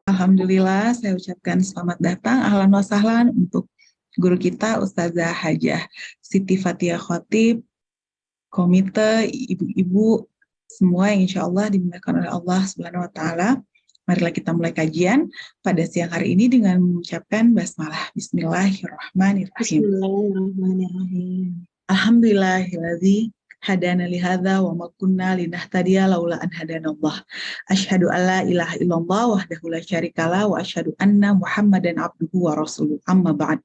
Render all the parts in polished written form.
Alhamdulillah, saya ucapkan selamat datang, ahlan wa sahlan untuk guru kita Ustazah Hajah Siti Fathia Khotib, komite, ibu-ibu, semua yang insya Allah dimuliakan oleh Allah Subhanahu wa Ta'ala. Marilah kita mulai kajian pada siang hari ini dengan mengucapkan basmalah. Bismillahirrahmanirrahim. Bismillahirrahmanirrahim. Alhamdulillahilladzi hadana li hadza wa ma kunna linahtadiya laula an hadanallah. Asyhadu an la ilaha illallah wahdahu la syarikalah wa asyhadu anna Muhammadan abduhu wa rasuluh. Amma ba'd.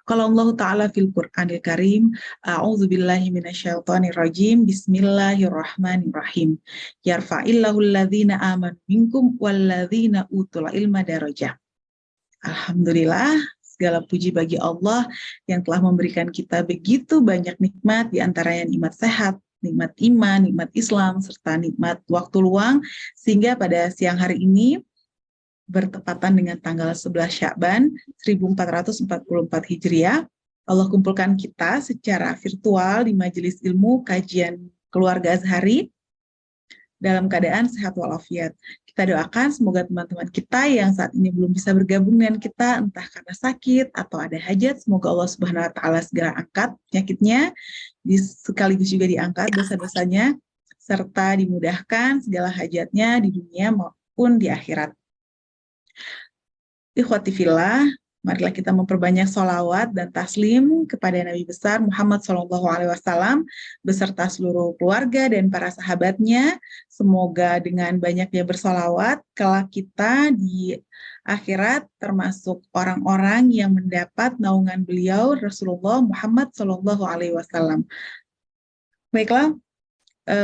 Qala Allah Ta'ala fil Qur'anil Karim, a'udzu billahi minasyaitonir rajim. Bismillahirrahmanirrahim. Yarfa'illahu alladzina amanu minkum walladzina utul ilma darajah. Alhamdulillah, segala puji bagi Allah yang telah memberikan kita begitu banyak nikmat, di antaranya nikmat sehat, nikmat iman, nikmat Islam, serta nikmat waktu luang, sehingga pada siang hari ini bertepatan dengan tanggal 11 Sya'ban 1444 Hijriah, Allah kumpulkan kita secara virtual di majelis ilmu kajian keluarga Azhari dalam keadaan sehat walafiat. Kita doakan semoga teman-teman kita yang saat ini belum bisa bergabung dengan kita, entah karena sakit atau ada hajat, semoga Allah Subhanahu wa Ta'ala segera angkat penyakitnya, sekaligus juga diangkat dosa-dosanya, serta dimudahkan segala hajatnya di dunia maupun di akhirat. Ikhwati fillah, marilah kita memperbanyak sholawat dan taslim kepada Nabi besar Muhammad SAW beserta seluruh keluarga dan para sahabatnya. Semoga dengan banyaknya bersholawat, kelak kita di akhirat termasuk orang-orang yang mendapat naungan beliau Rasulullah Muhammad SAW. Baiklah,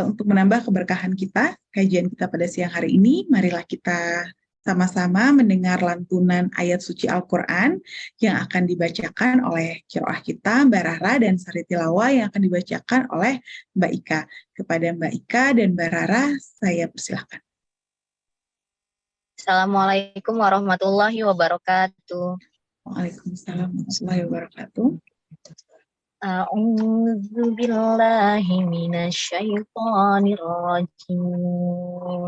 untuk menambah keberkahan kita, kajian kita pada siang hari ini, marilah kita sama-sama mendengar lantunan ayat suci Al-Quran yang akan dibacakan oleh qiraah kita, Mbak Rara, dan sari tilawah yang akan dibacakan oleh Mbak Ika. Kepada Mbak Ika dan Mbak Rara, saya persilahkan. Assalamualaikum warahmatullahi wabarakatuh. Waalaikumsalam warahmatullahi wabarakatuh. A'udzu billahi minasyaitonir rajim.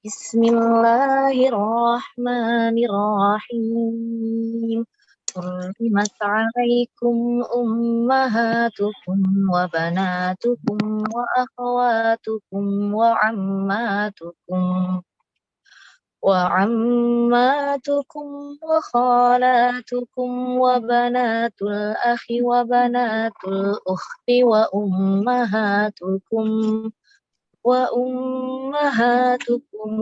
Bismillahirrahmanirrahim. Hurrimat 'alaikum ummahatukum wa banatukum wa akhawatukum wa ammatukum wa khalatukum wa banatul akhi wa banatul ukhti wa ummahatukum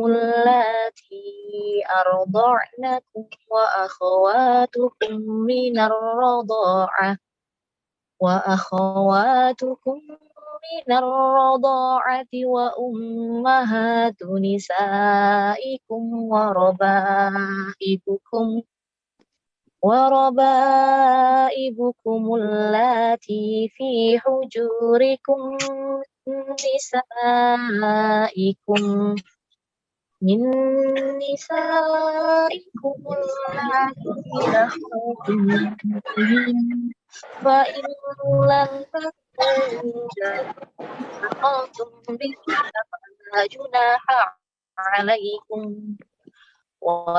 allati arda'nakum wa akhawatukum minar radha'ati wa ummahatu nisaikum wa raba'ibukum allati fi hujurikum min nisaikum allati dakhaltum bihin fa in lam takunu dakhaltum bihin fala junaha 'alaikum wa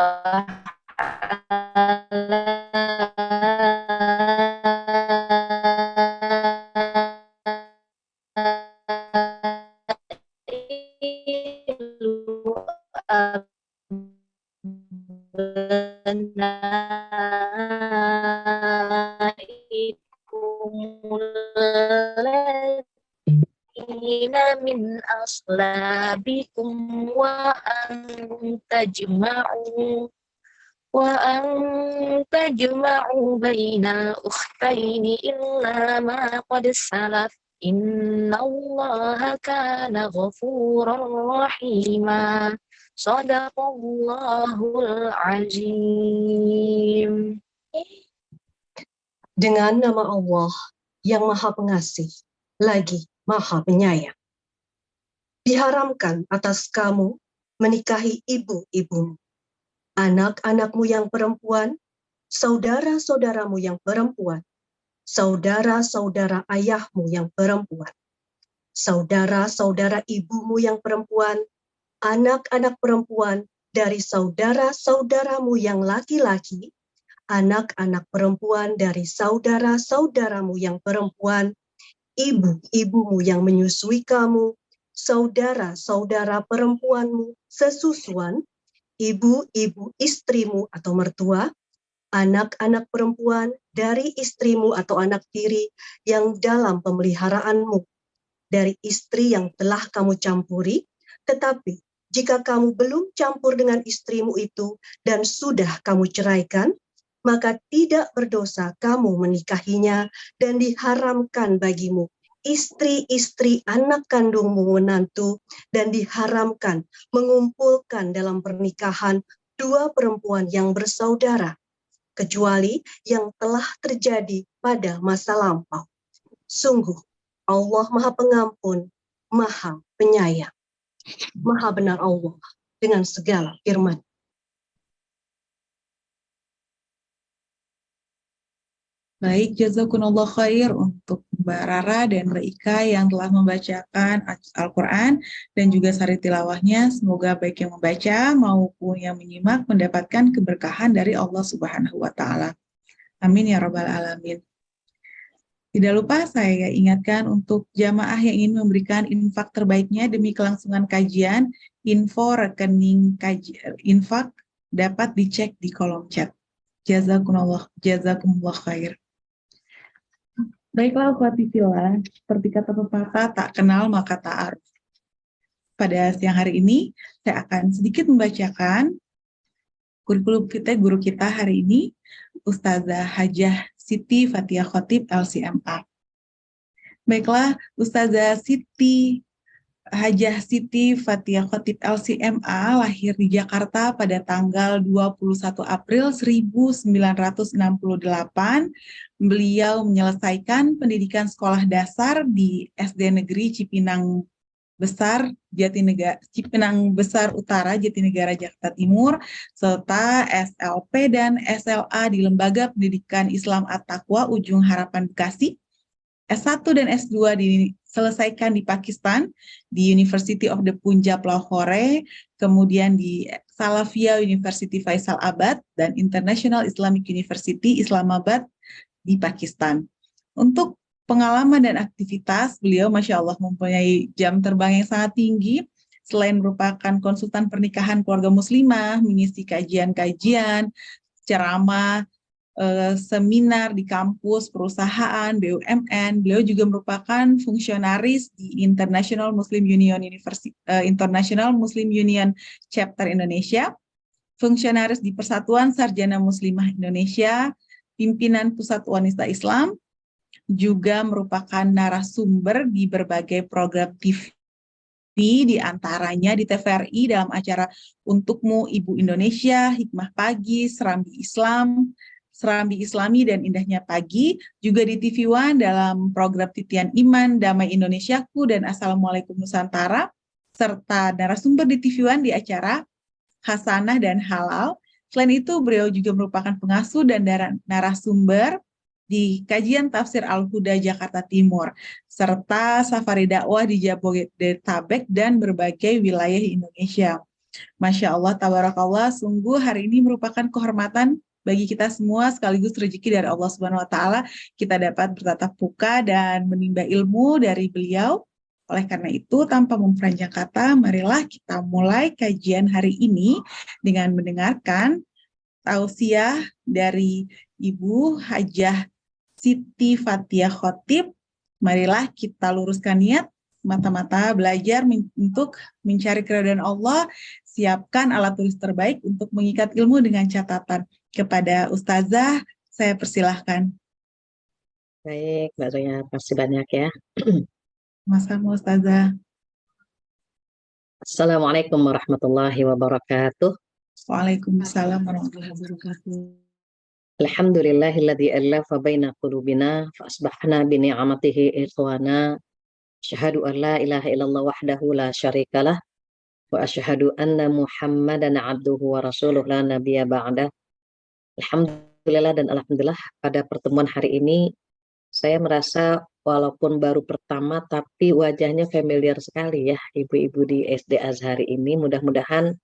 min aslabikum wa an tajma'u bainal ukhtaini illa ma qad salaf innallaha kana ghafurar rahima. Shadaqallahul azim. Dengan nama Allah yang Maha Pengasih lagi Maha Penyayang. Diharamkan atas kamu menikahi ibu-ibumu, anak-anakmu yang perempuan, saudara-saudaramu yang perempuan, saudara-saudara ayahmu yang perempuan, saudara-saudara ibumu yang perempuan, anak-anak perempuan dari saudara-saudaramu yang laki-laki, anak-anak perempuan dari saudara-saudaramu yang perempuan, ibu-ibumu yang menyusui kamu, saudara-saudara perempuanmu sesusuan, ibu-ibu istrimu atau mertua, anak-anak perempuan dari istrimu atau anak tiri yang dalam pemeliharaanmu, dari istri yang telah kamu campuri, tetapi jika kamu belum campur dengan istrimu itu dan sudah kamu ceraikan, maka tidak berdosa kamu menikahinya dan diharamkan bagimu istri-istri anak kandungmu menantu dan diharamkan mengumpulkan dalam pernikahan dua perempuan yang bersaudara, kecuali yang telah terjadi pada masa lampau. Sungguh, Allah Maha Pengampun, Maha Penyayang. Maha benar Allah dengan segala firman. Baik, jazakumullah khair untuk Mbak Rara dan Mbak Ika yang telah membacakan Al-Quran dan juga sari tilawahnya. Semoga baik yang membaca maupun yang menyimak mendapatkan keberkahan dari Allah Subhanahu wa Ta'ala. Amin ya Rabbal Alamin. Tidak lupa saya ingatkan untuk jamaah yang ingin memberikan infak terbaiknya demi kelangsungan kajian, info rekening infak dapat dicek di kolom chat. Jazakumullah khair. Baiklah, akhwati fillah, seperti kata pepatah, tak kenal maka ta'aruf. Pada siang hari ini, saya akan sedikit membacakan kurikulum kita, guru kita hari ini, Ustazah Hajah Siti Fathia Khotib LCMA. Baiklah, Ustazah Hajah Siti Fathia Khotib LCMA lahir di Jakarta pada tanggal 21 April 1968. Beliau menyelesaikan pendidikan sekolah dasar di SD Negeri Cipinang Besar Utara, Jatinegara, Jakarta Timur, serta SLP dan SLA di Lembaga Pendidikan Islam At-Taqwa Ujung Harapan Bekasi. S1 dan S2 diselesaikan di Pakistan, di University of the Punjab Lahore, kemudian di Salafia University Faisal Abad, dan International Islamic University Islamabad di Pakistan. Untuk pengalaman dan aktivitas, beliau Masya Allah mempunyai jam terbang yang sangat tinggi. Selain merupakan konsultan pernikahan keluarga muslimah, mengisi kajian-kajian, ceramah, seminar di kampus, perusahaan, BUMN. Beliau juga merupakan fungsionaris di International Muslim Union Chapter Indonesia, fungsionaris di Persatuan Sarjana Muslimah Indonesia, pimpinan Pusat Wanita Islam, juga merupakan narasumber di berbagai program TV, di antaranya di TVRI dalam acara Untukmu Ibu Indonesia, Hikmah Pagi, Serambi Islami dan Indahnya Pagi, juga di TV One dalam program Titian Iman, Damai Indonesiaku, dan Assalamualaikum Nusantara, serta narasumber di TV One di acara Hasanah dan Halal. Selain itu, beliau juga merupakan pengasuh dan narasumber di kajian tafsir Al-Huda Jakarta Timur, serta safari dakwah di Jabodetabek dan berbagai wilayah Indonesia. Masya Allah, tabarakallah, sungguh hari ini merupakan kehormatan bagi kita semua sekaligus rezeki dari Allah Subhanahu wa Ta'ala. Kita dapat bertatap muka dan menimba ilmu dari beliau. Oleh karena itu, tanpa memperanjang kata, marilah kita mulai kajian hari ini dengan mendengarkan tausiah dari Ibu Hajah Siti Fathia Khotib. Marilah kita luruskan niat, mata-mata belajar untuk mencari keridhaan Allah, siapkan alat tulis terbaik untuk mengikat ilmu dengan catatan. Kepada Ustazah, saya persilahkan. Baik, Mbak Zoya, terima kasih banyak ya. Sama-sama Ustazah. Assalamualaikum warahmatullahi wabarakatuh. Waalaikumsalam warahmatullahi wabarakatuh. Alhamdulillahilladzi allafa baina qulubina fa asbahna bi ni'matihi ikhwana. Asyhadu an la ilaha illallah wahdahu la syarikalah wa asyhadu anna Muhammadan abduhu wa rasuluh la nabiyya ba'dah. Alhamdulillah dan alhamdulillah pada pertemuan hari ini saya merasa walaupun baru pertama tapi wajahnya familiar sekali ya ibu-ibu di SD Azhari ini. Mudah-mudahan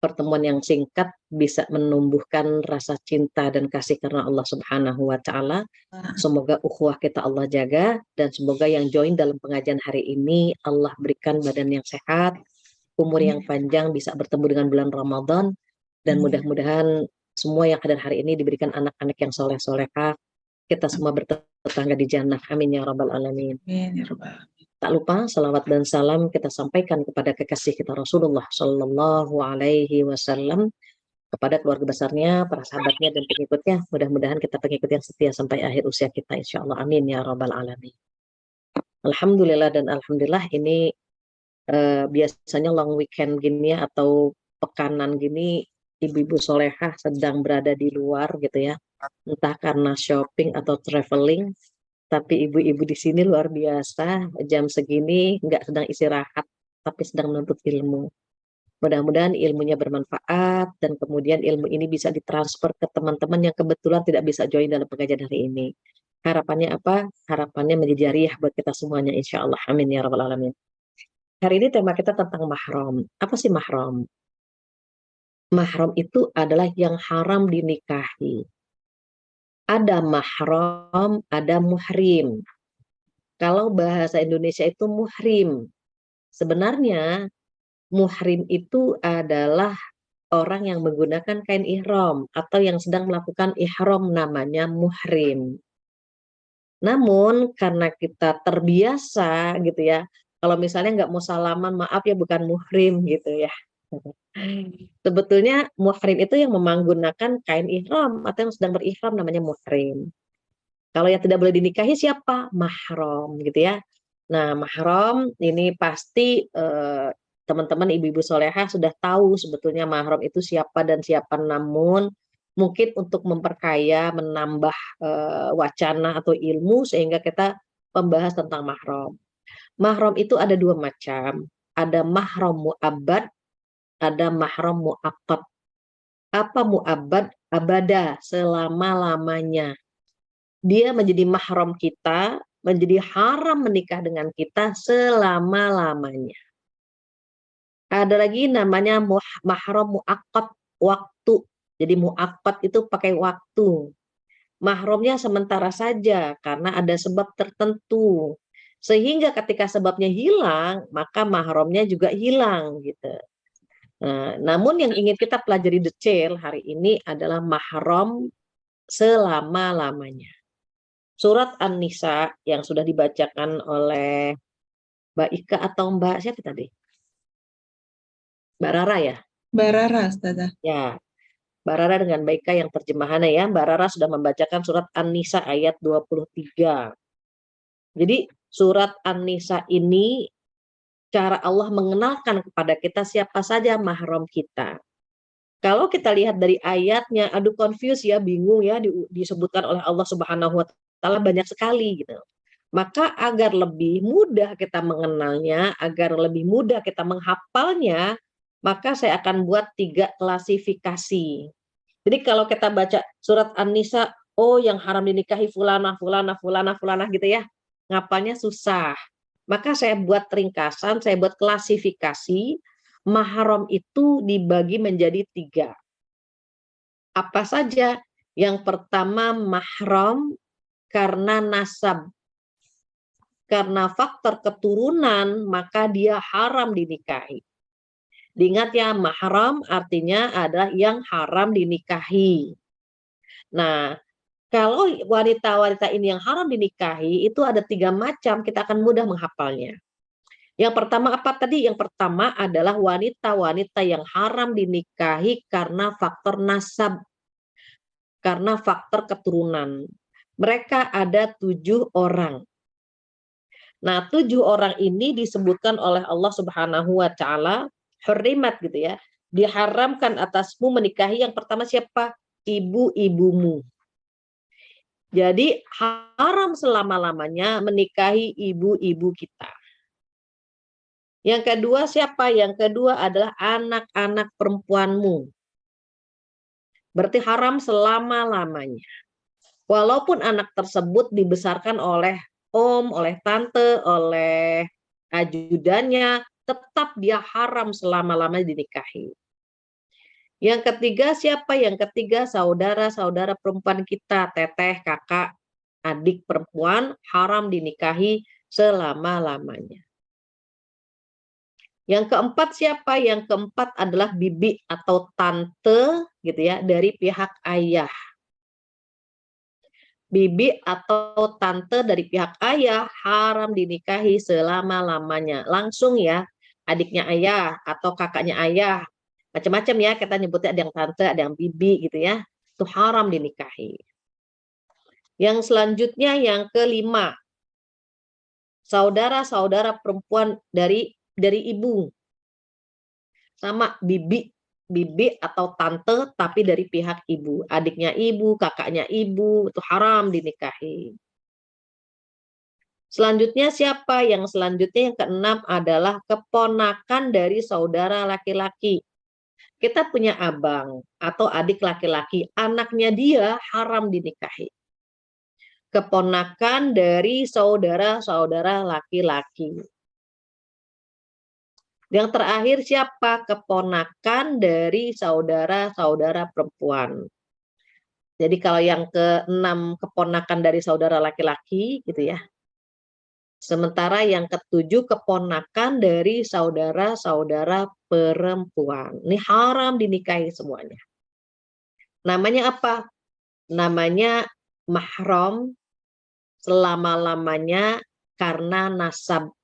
pertemuan yang singkat bisa menumbuhkan rasa cinta dan kasih karena Allah Subhanahu wa Ta'ala. Semoga ukhuwah kita Allah jaga, dan semoga yang join dalam pengajian hari ini Allah berikan badan yang sehat, umur yang panjang, bisa bertemu dengan bulan Ramadan, dan mudah-mudahan semua yang hadir hari ini diberikan anak-anak yang soleh-solehah, kita semua bertetangga di jannah. Amin ya rabbal alamin. Amin ya rabbal alamin. Tak lupa salawat dan salam kita sampaikan kepada kekasih kita Rasulullah Shallallahu Alaihi Wasallam, kepada keluarga besarnya, para sahabatnya dan pengikutnya. Mudah-mudahan kita pengikut yang setia sampai akhir usia kita, insya Allah. Amin ya rabbal alamin. Alhamdulillah dan alhamdulillah ini biasanya long weekend gini ya, atau pekanan gini, ibu-ibu solehah sedang berada di luar gitu ya, entah karena shopping atau traveling. Tapi ibu-ibu di sini luar biasa, jam segini nggak sedang istirahat, tapi sedang menuntut ilmu. Mudah-mudahan ilmunya bermanfaat, dan kemudian ilmu ini bisa ditransfer ke teman-teman yang kebetulan tidak bisa join dalam pengajian hari ini. Harapannya apa? Harapannya menjadi jariah buat kita semuanya, insya Allah. Amin ya rabbal alamin. Hari ini tema kita tentang mahram. Apa sih mahram? Mahram itu adalah yang haram dinikahi. Ada mahram, ada muhrim. Kalau bahasa Indonesia itu muhrim. Sebenarnya muhrim itu adalah orang yang menggunakan kain ihram atau yang sedang melakukan ihram, namanya muhrim. Namun karena kita terbiasa gitu ya, kalau misalnya nggak mau salaman, maaf ya bukan muhrim gitu ya. Sebetulnya muhrim itu yang menggunakan kain ihram atau yang sedang berihram, namanya muhrim. Kalau yang tidak boleh dinikahi siapa? Mahram gitu ya. Nah, mahram ini pasti teman-teman ibu-ibu solehah sudah tahu sebetulnya mahram itu siapa dan siapa. Namun mungkin untuk memperkaya, menambah wacana atau ilmu sehingga kita membahas tentang mahram. Mahram itu ada dua macam. Ada mahram mu'abbad, ada mahram mu'aqqad. Apa mu'abbad? Abada, selama-lamanya. Dia menjadi mahram kita, menjadi haram menikah dengan kita selama-lamanya. Ada lagi namanya mahram mu'aqqad, waktu. Jadi mu'aqqad itu pakai waktu. Mahramnya sementara saja karena ada sebab tertentu. Sehingga ketika sebabnya hilang, maka mahramnya juga hilang gitu. Nah, namun yang ingin kita pelajari detail hari ini adalah mahram selama-lamanya. Surat An-Nisa yang sudah dibacakan oleh Mbak Ika atau Mbak siapa tadi? Mbak Rara ya? Mbak Rara, Ustazah. Ya, Mbak Rara dengan Mbak Ika yang terjemahannya ya. Mbak Rara sudah membacakan surat An-Nisa ayat 23. Jadi surat An-Nisa ini cara Allah mengenalkan kepada kita siapa saja mahram kita. Kalau kita lihat dari ayatnya, aduh confuse ya, bingung ya, disebutkan oleh Allah Subhanahu wa Ta'ala banyak sekali gitu. Maka agar lebih mudah kita mengenalnya, agar lebih mudah kita menghafalnya, maka saya akan buat 3 klasifikasi. Jadi kalau kita baca surat An-Nisa, oh yang haram dinikahi fulanah, fulanah, fulanah, fulanah gitu ya, ngapalnya susah. Maka saya buat ringkasan, saya buat klasifikasi, mahram itu dibagi menjadi 3. Apa saja? Yang pertama mahram karena nasab. Karena faktor keturunan, maka dia haram dinikahi. Diingat ya, mahram artinya adalah yang haram dinikahi. Nah, kalau wanita-wanita ini yang haram dinikahi, itu ada 3 macam, kita akan mudah menghafalnya. Yang pertama apa tadi? Yang pertama adalah wanita-wanita yang haram dinikahi karena faktor nasab, karena faktor keturunan. Mereka ada 7 orang. Nah, 7 orang ini disebutkan oleh Allah Subhanahu wa Ta'ala, hurrimat gitu ya, diharamkan atasmu menikahi. Yang pertama siapa? Ibu-ibumu. Jadi haram selama-lamanya menikahi ibu-ibu kita. Yang kedua siapa? Yang kedua adalah anak-anak perempuanmu. Berarti haram selama-lamanya. Walaupun anak tersebut dibesarkan oleh om, oleh tante, oleh ajudannya, tetap dia haram selama-lamanya dinikahi. Yang ketiga siapa? Yang ketiga saudara-saudara perempuan kita, teteh, kakak, adik perempuan haram dinikahi selama-lamanya. Yang keempat siapa? Yang keempat adalah bibi atau tante gitu ya dari pihak ayah. Bibi atau tante dari pihak ayah haram dinikahi selama-lamanya. Langsung ya, adiknya ayah atau kakaknya ayah. Macam-macam ya, kita nyebutnya ada yang tante, ada yang bibi gitu ya. Itu haram dinikahi. Yang selanjutnya yang kelima, saudara-saudara perempuan dari ibu. Sama bibi atau tante tapi dari pihak ibu, adiknya ibu, kakaknya ibu, itu haram dinikahi. Selanjutnya siapa? Yang selanjutnya yang keenam adalah keponakan dari saudara laki-laki. Kita punya abang atau adik laki-laki, anaknya dia haram dinikahi. Keponakan dari saudara-saudara laki-laki. Yang terakhir siapa? Keponakan dari saudara-saudara perempuan. Jadi kalau yang keenam keponakan dari saudara laki-laki gitu ya. Sementara yang ketujuh keponakan dari saudara-saudara perempuan. Ini haram dinikahi semuanya. Namanya apa? Namanya mahram selama-lamanya karena nasab.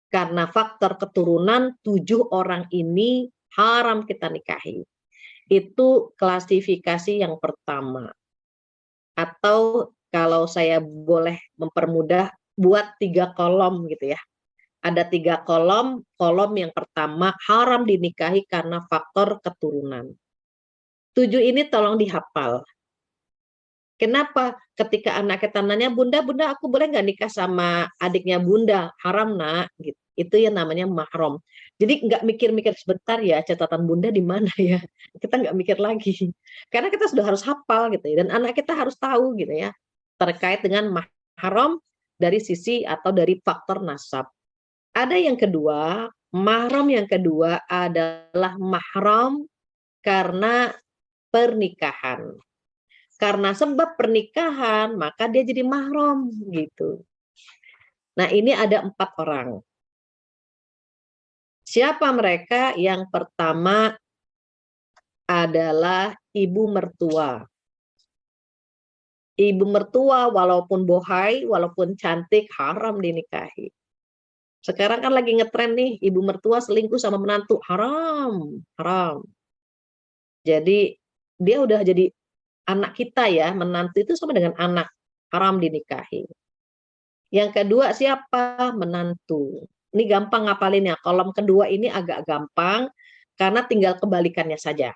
Karena faktor keturunan 7 orang ini haram kita nikahi. Itu klasifikasi yang pertama. Atau kalau saya boleh mempermudah, buat 3 kolom gitu ya. Ada 3 kolom. Kolom yang pertama haram dinikahi karena faktor keturunan. 7 ini tolong dihafal. Kenapa? Ketika anak kita nanya, bunda aku boleh nggak nikah sama adiknya bunda? Haram nak, gitu. Itu yang namanya mahram. Jadi nggak mikir-mikir sebentar ya, catatan bunda di mana ya? Kita nggak mikir lagi. Karena kita sudah harus hafal gitu ya, dan anak kita harus tahu gitu ya, terkait dengan mahram dari sisi atau dari faktor nasab. Ada yang kedua, mahram yang kedua adalah mahram karena pernikahan. Karena sebab pernikahan, maka dia jadi mahram gitu. Nah, ini ada 4 orang. Siapa mereka? Yang pertama adalah ibu mertua. Ibu mertua walaupun bohai, walaupun cantik, haram dinikahi. Sekarang kan lagi ngetren nih, ibu mertua selingkuh sama menantu, haram, haram. Jadi dia udah jadi anak kita ya, menantu itu sama dengan anak, haram dinikahi. Yang kedua siapa? Menantu. Ini gampang ngapalinnya. Kolom kedua ini agak gampang karena tinggal kebalikannya saja.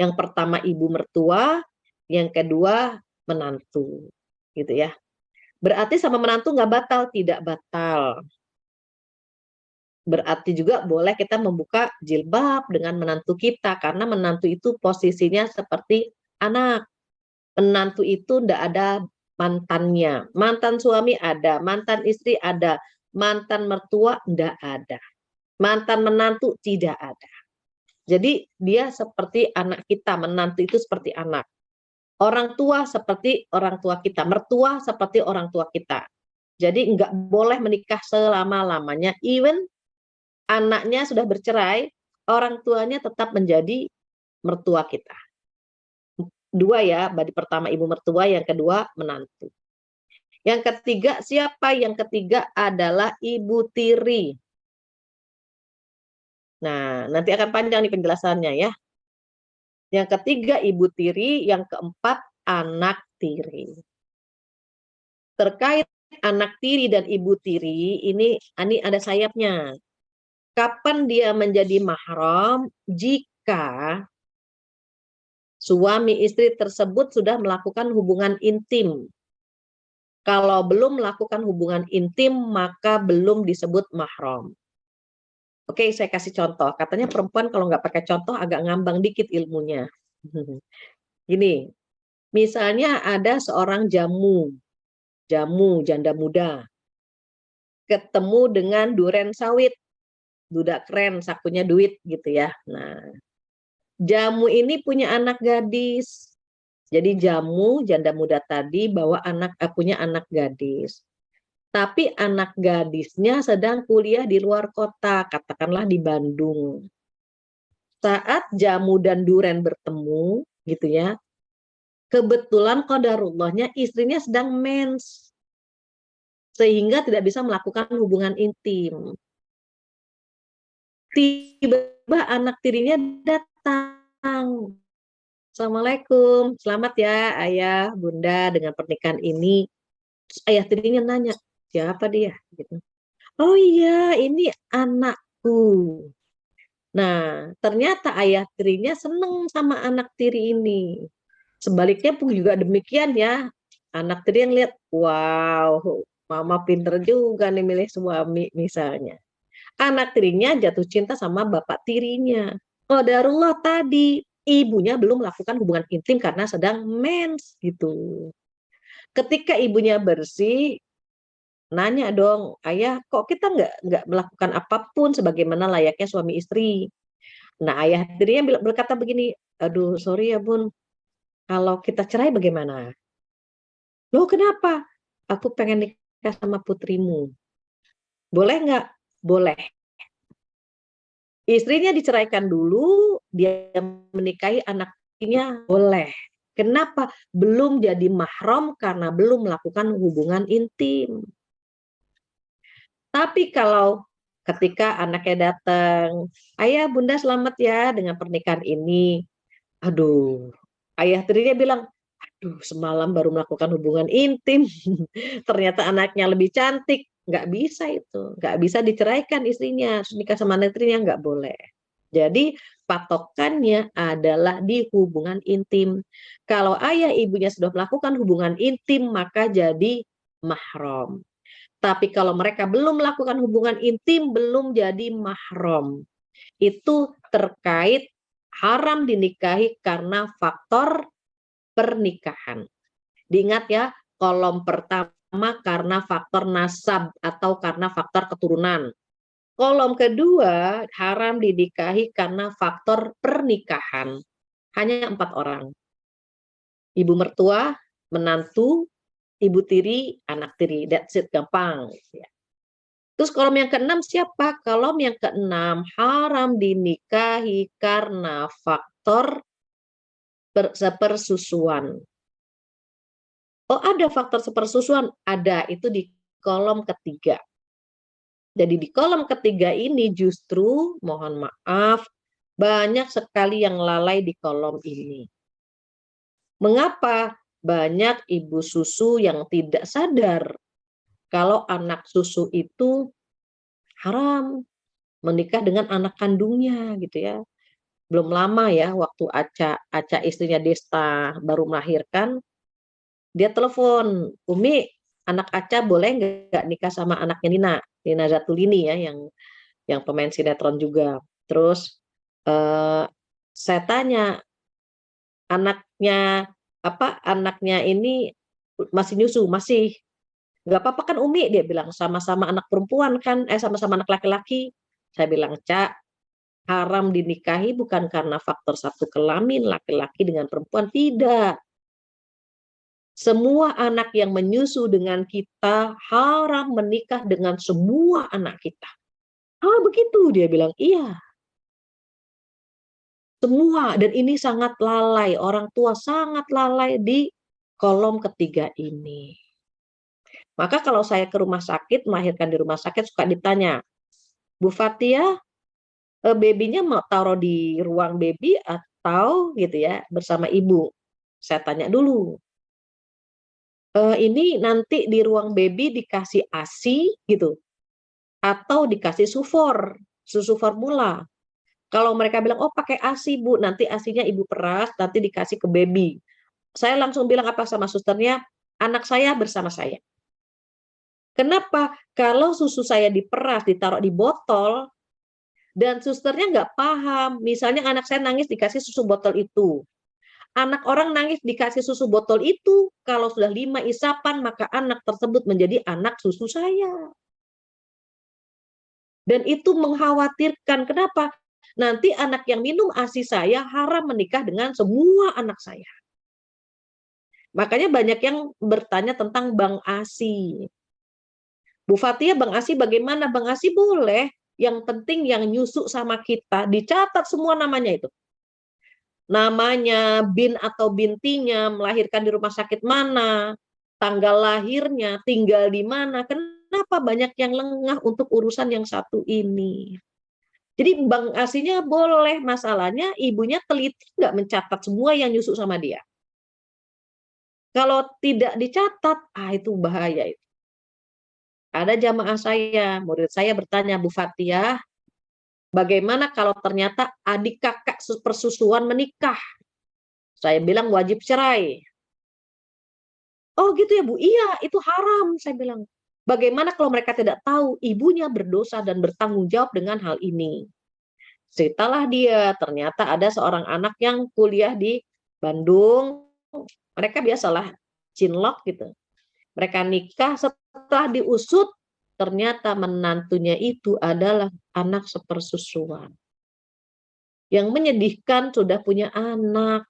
Yang pertama ibu mertua, yang kedua menantu. Gitu ya. Berarti sama menantu nggak batal, tidak batal. Berarti juga boleh kita membuka jilbab dengan menantu kita karena menantu itu posisinya seperti anak. Menantu itu tidak ada mantannya. Mantan suami ada, mantan istri ada, mantan mertua tidak ada. Mantan menantu tidak ada. Jadi dia seperti anak kita, menantu itu seperti anak. Orang tua seperti orang tua kita, mertua seperti orang tua kita. Jadi nggak boleh menikah selama-lamanya, even anaknya sudah bercerai, orang tuanya tetap menjadi mertua kita. 2 ya, badi pertama ibu mertua, yang kedua menantu. Yang ketiga siapa? Yang ketiga adalah ibu tiri. Nah, nanti akan panjang nih penjelasannya ya. Yang ketiga ibu tiri, yang keempat anak tiri. Terkait anak tiri dan ibu tiri, ini ada sayapnya. Kapan dia menjadi mahram? Jika suami istri tersebut sudah melakukan hubungan intim. Kalau belum melakukan hubungan intim, maka belum disebut mahram. Oke, saya kasih contoh. Katanya perempuan kalau nggak pakai contoh agak ngambang dikit ilmunya. Gini, misalnya ada seorang jamu. jamu janda muda, ketemu dengan duren sawit, duda keren, sakunya duit gitu ya. Nah, jamu ini punya anak gadis. Jadi jamu janda muda tadi punya anak gadis. Tapi anak gadisnya sedang kuliah di luar kota, katakanlah di Bandung. Saat jamu dan duren bertemu, gitu ya, kebetulan qadarullahnya istrinya sedang mens, sehingga tidak bisa melakukan hubungan intim. Tiba-tiba anak tirinya datang. Assalamualaikum, selamat ya ayah, bunda dengan pernikahan ini. Terus ayah tirinya nanya, siapa dia? Gitu. Oh iya, ini anakku. Nah, ternyata ayah tirinya seneng sama anak tiri ini. Sebaliknya pun juga demikian ya. Anak tiri yang lihat, wow, mama pinter juga nih milih suami misalnya. Anak tirinya jatuh cinta sama bapak tirinya. Qadarullah tadi, ibunya belum melakukan hubungan intim karena sedang mens gitu. Ketika ibunya bersih, nanya dong, ayah kok kita nggak melakukan apapun sebagaimana layaknya suami istri. Nah, ayah tirinya berkata begini, aduh sorry ya bun, kalau kita cerai bagaimana? Loh kenapa? Aku pengen nikah sama putrimu. Boleh nggak? Boleh. Istrinya diceraikan dulu, dia menikahi anaknya, boleh. Kenapa? Belum jadi mahram karena belum melakukan hubungan intim. Tapi kalau ketika anaknya datang, ayah bunda selamat ya dengan pernikahan ini. Aduh, ayah tirinya bilang, aduh semalam baru melakukan hubungan intim. Ternyata anaknya lebih cantik. Nggak bisa itu, nggak bisa diceraikan istrinya, nikah sama anak istrinya nggak boleh. Jadi patokannya adalah di hubungan intim. Kalau ayah ibunya sudah melakukan hubungan intim maka jadi mahram. Tapi kalau mereka belum melakukan hubungan intim belum jadi mahram. Itu terkait haram dinikahi karena faktor pernikahan. Diingat ya, kolom pertama karena faktor nasab atau karena faktor keturunan. Kolom kedua haram dinikahi karena faktor pernikahan. Hanya 4 orang. Ibu mertua, menantu, ibu tiri, anak tiri. That's it, gampang. Terus kolom yang keenam siapa? Kolom yang keenam haram dinikahi karena faktor sepersusuan. Oh ada faktor sepersusuan, ada itu di kolom ketiga. Jadi di kolom ketiga ini justru mohon maaf banyak sekali yang lalai di kolom ini. Mengapa? Banyak ibu susu yang tidak sadar kalau anak susu itu haram menikah dengan anak kandungnya gitu ya. Belum lama ya waktu Aca istrinya Desta baru melahirkan, dia telepon, Umi, anak Aca boleh nggak nikah sama anaknya Nina Zatulini ya, yang pemain sinetron juga. Terus saya tanya, anaknya ini masih nyusu, masih nggak apa-apa kan Umi? Dia bilang sama-sama anak perempuan kan, sama-sama anak laki-laki. Saya bilang, Cak, haram dinikahi bukan karena faktor satu kelamin laki-laki dengan perempuan, tidak. Semua anak yang menyusu dengan kita haram menikah dengan semua anak kita. Ah begitu, dia bilang, iya. Semua, dan ini sangat lalai, orang tua sangat lalai di kolom ketiga ini. Maka kalau saya ke rumah sakit, melahirkan di rumah sakit, suka ditanya, Bu Fatia, babynya mau taruh di ruang baby atau gitu ya bersama ibu? Saya tanya dulu. Ini nanti di ruang baby dikasih ASI gitu atau dikasih susu formula. Kalau mereka bilang oh pakai ASI Bu, nanti ASInya ibu peras, nanti dikasih ke baby. Saya langsung bilang apa sama susternya, anak saya bersama saya. Kenapa? Kalau susu saya diperas, ditaruh di botol, dan susternya nggak paham, misalnya anak saya nangis dikasih susu botol itu, Anak orang nangis dikasih susu botol itu, kalau sudah 5 isapan, maka anak tersebut menjadi anak susu saya. Dan itu mengkhawatirkan. Kenapa? Nanti anak yang minum ASI saya haram menikah dengan semua anak saya. Makanya banyak yang bertanya tentang Bang ASI. Bu Fatia, Bang ASI bagaimana? Bang ASI boleh, yang penting yang nyusu sama kita, dicatat semua namanya itu. Namanya, bin atau bintinya, melahirkan di rumah sakit mana, tanggal lahirnya, tinggal di mana. Kenapa banyak yang lengah untuk urusan yang satu ini? Jadi Bang ASI-nya boleh, masalahnya ibunya teliti nggak mencatat semua yang nyusu sama dia. Kalau tidak dicatat, itu bahaya itu. Ada jamaah saya, murid saya bertanya, Bu Fatia, bagaimana kalau ternyata adik kakak persusuan menikah? Saya bilang wajib cerai. Oh gitu ya Bu, iya itu haram, saya bilang. Bagaimana kalau mereka tidak tahu ibunya berdosa dan bertanggung jawab dengan hal ini? Ceritalah dia, ternyata ada seorang anak yang kuliah di Bandung, mereka biasalah cinlok gitu. Mereka nikah, setelah diusut, ternyata menantunya itu adalah anak sepersusuan. Yang menyedihkan sudah punya anak.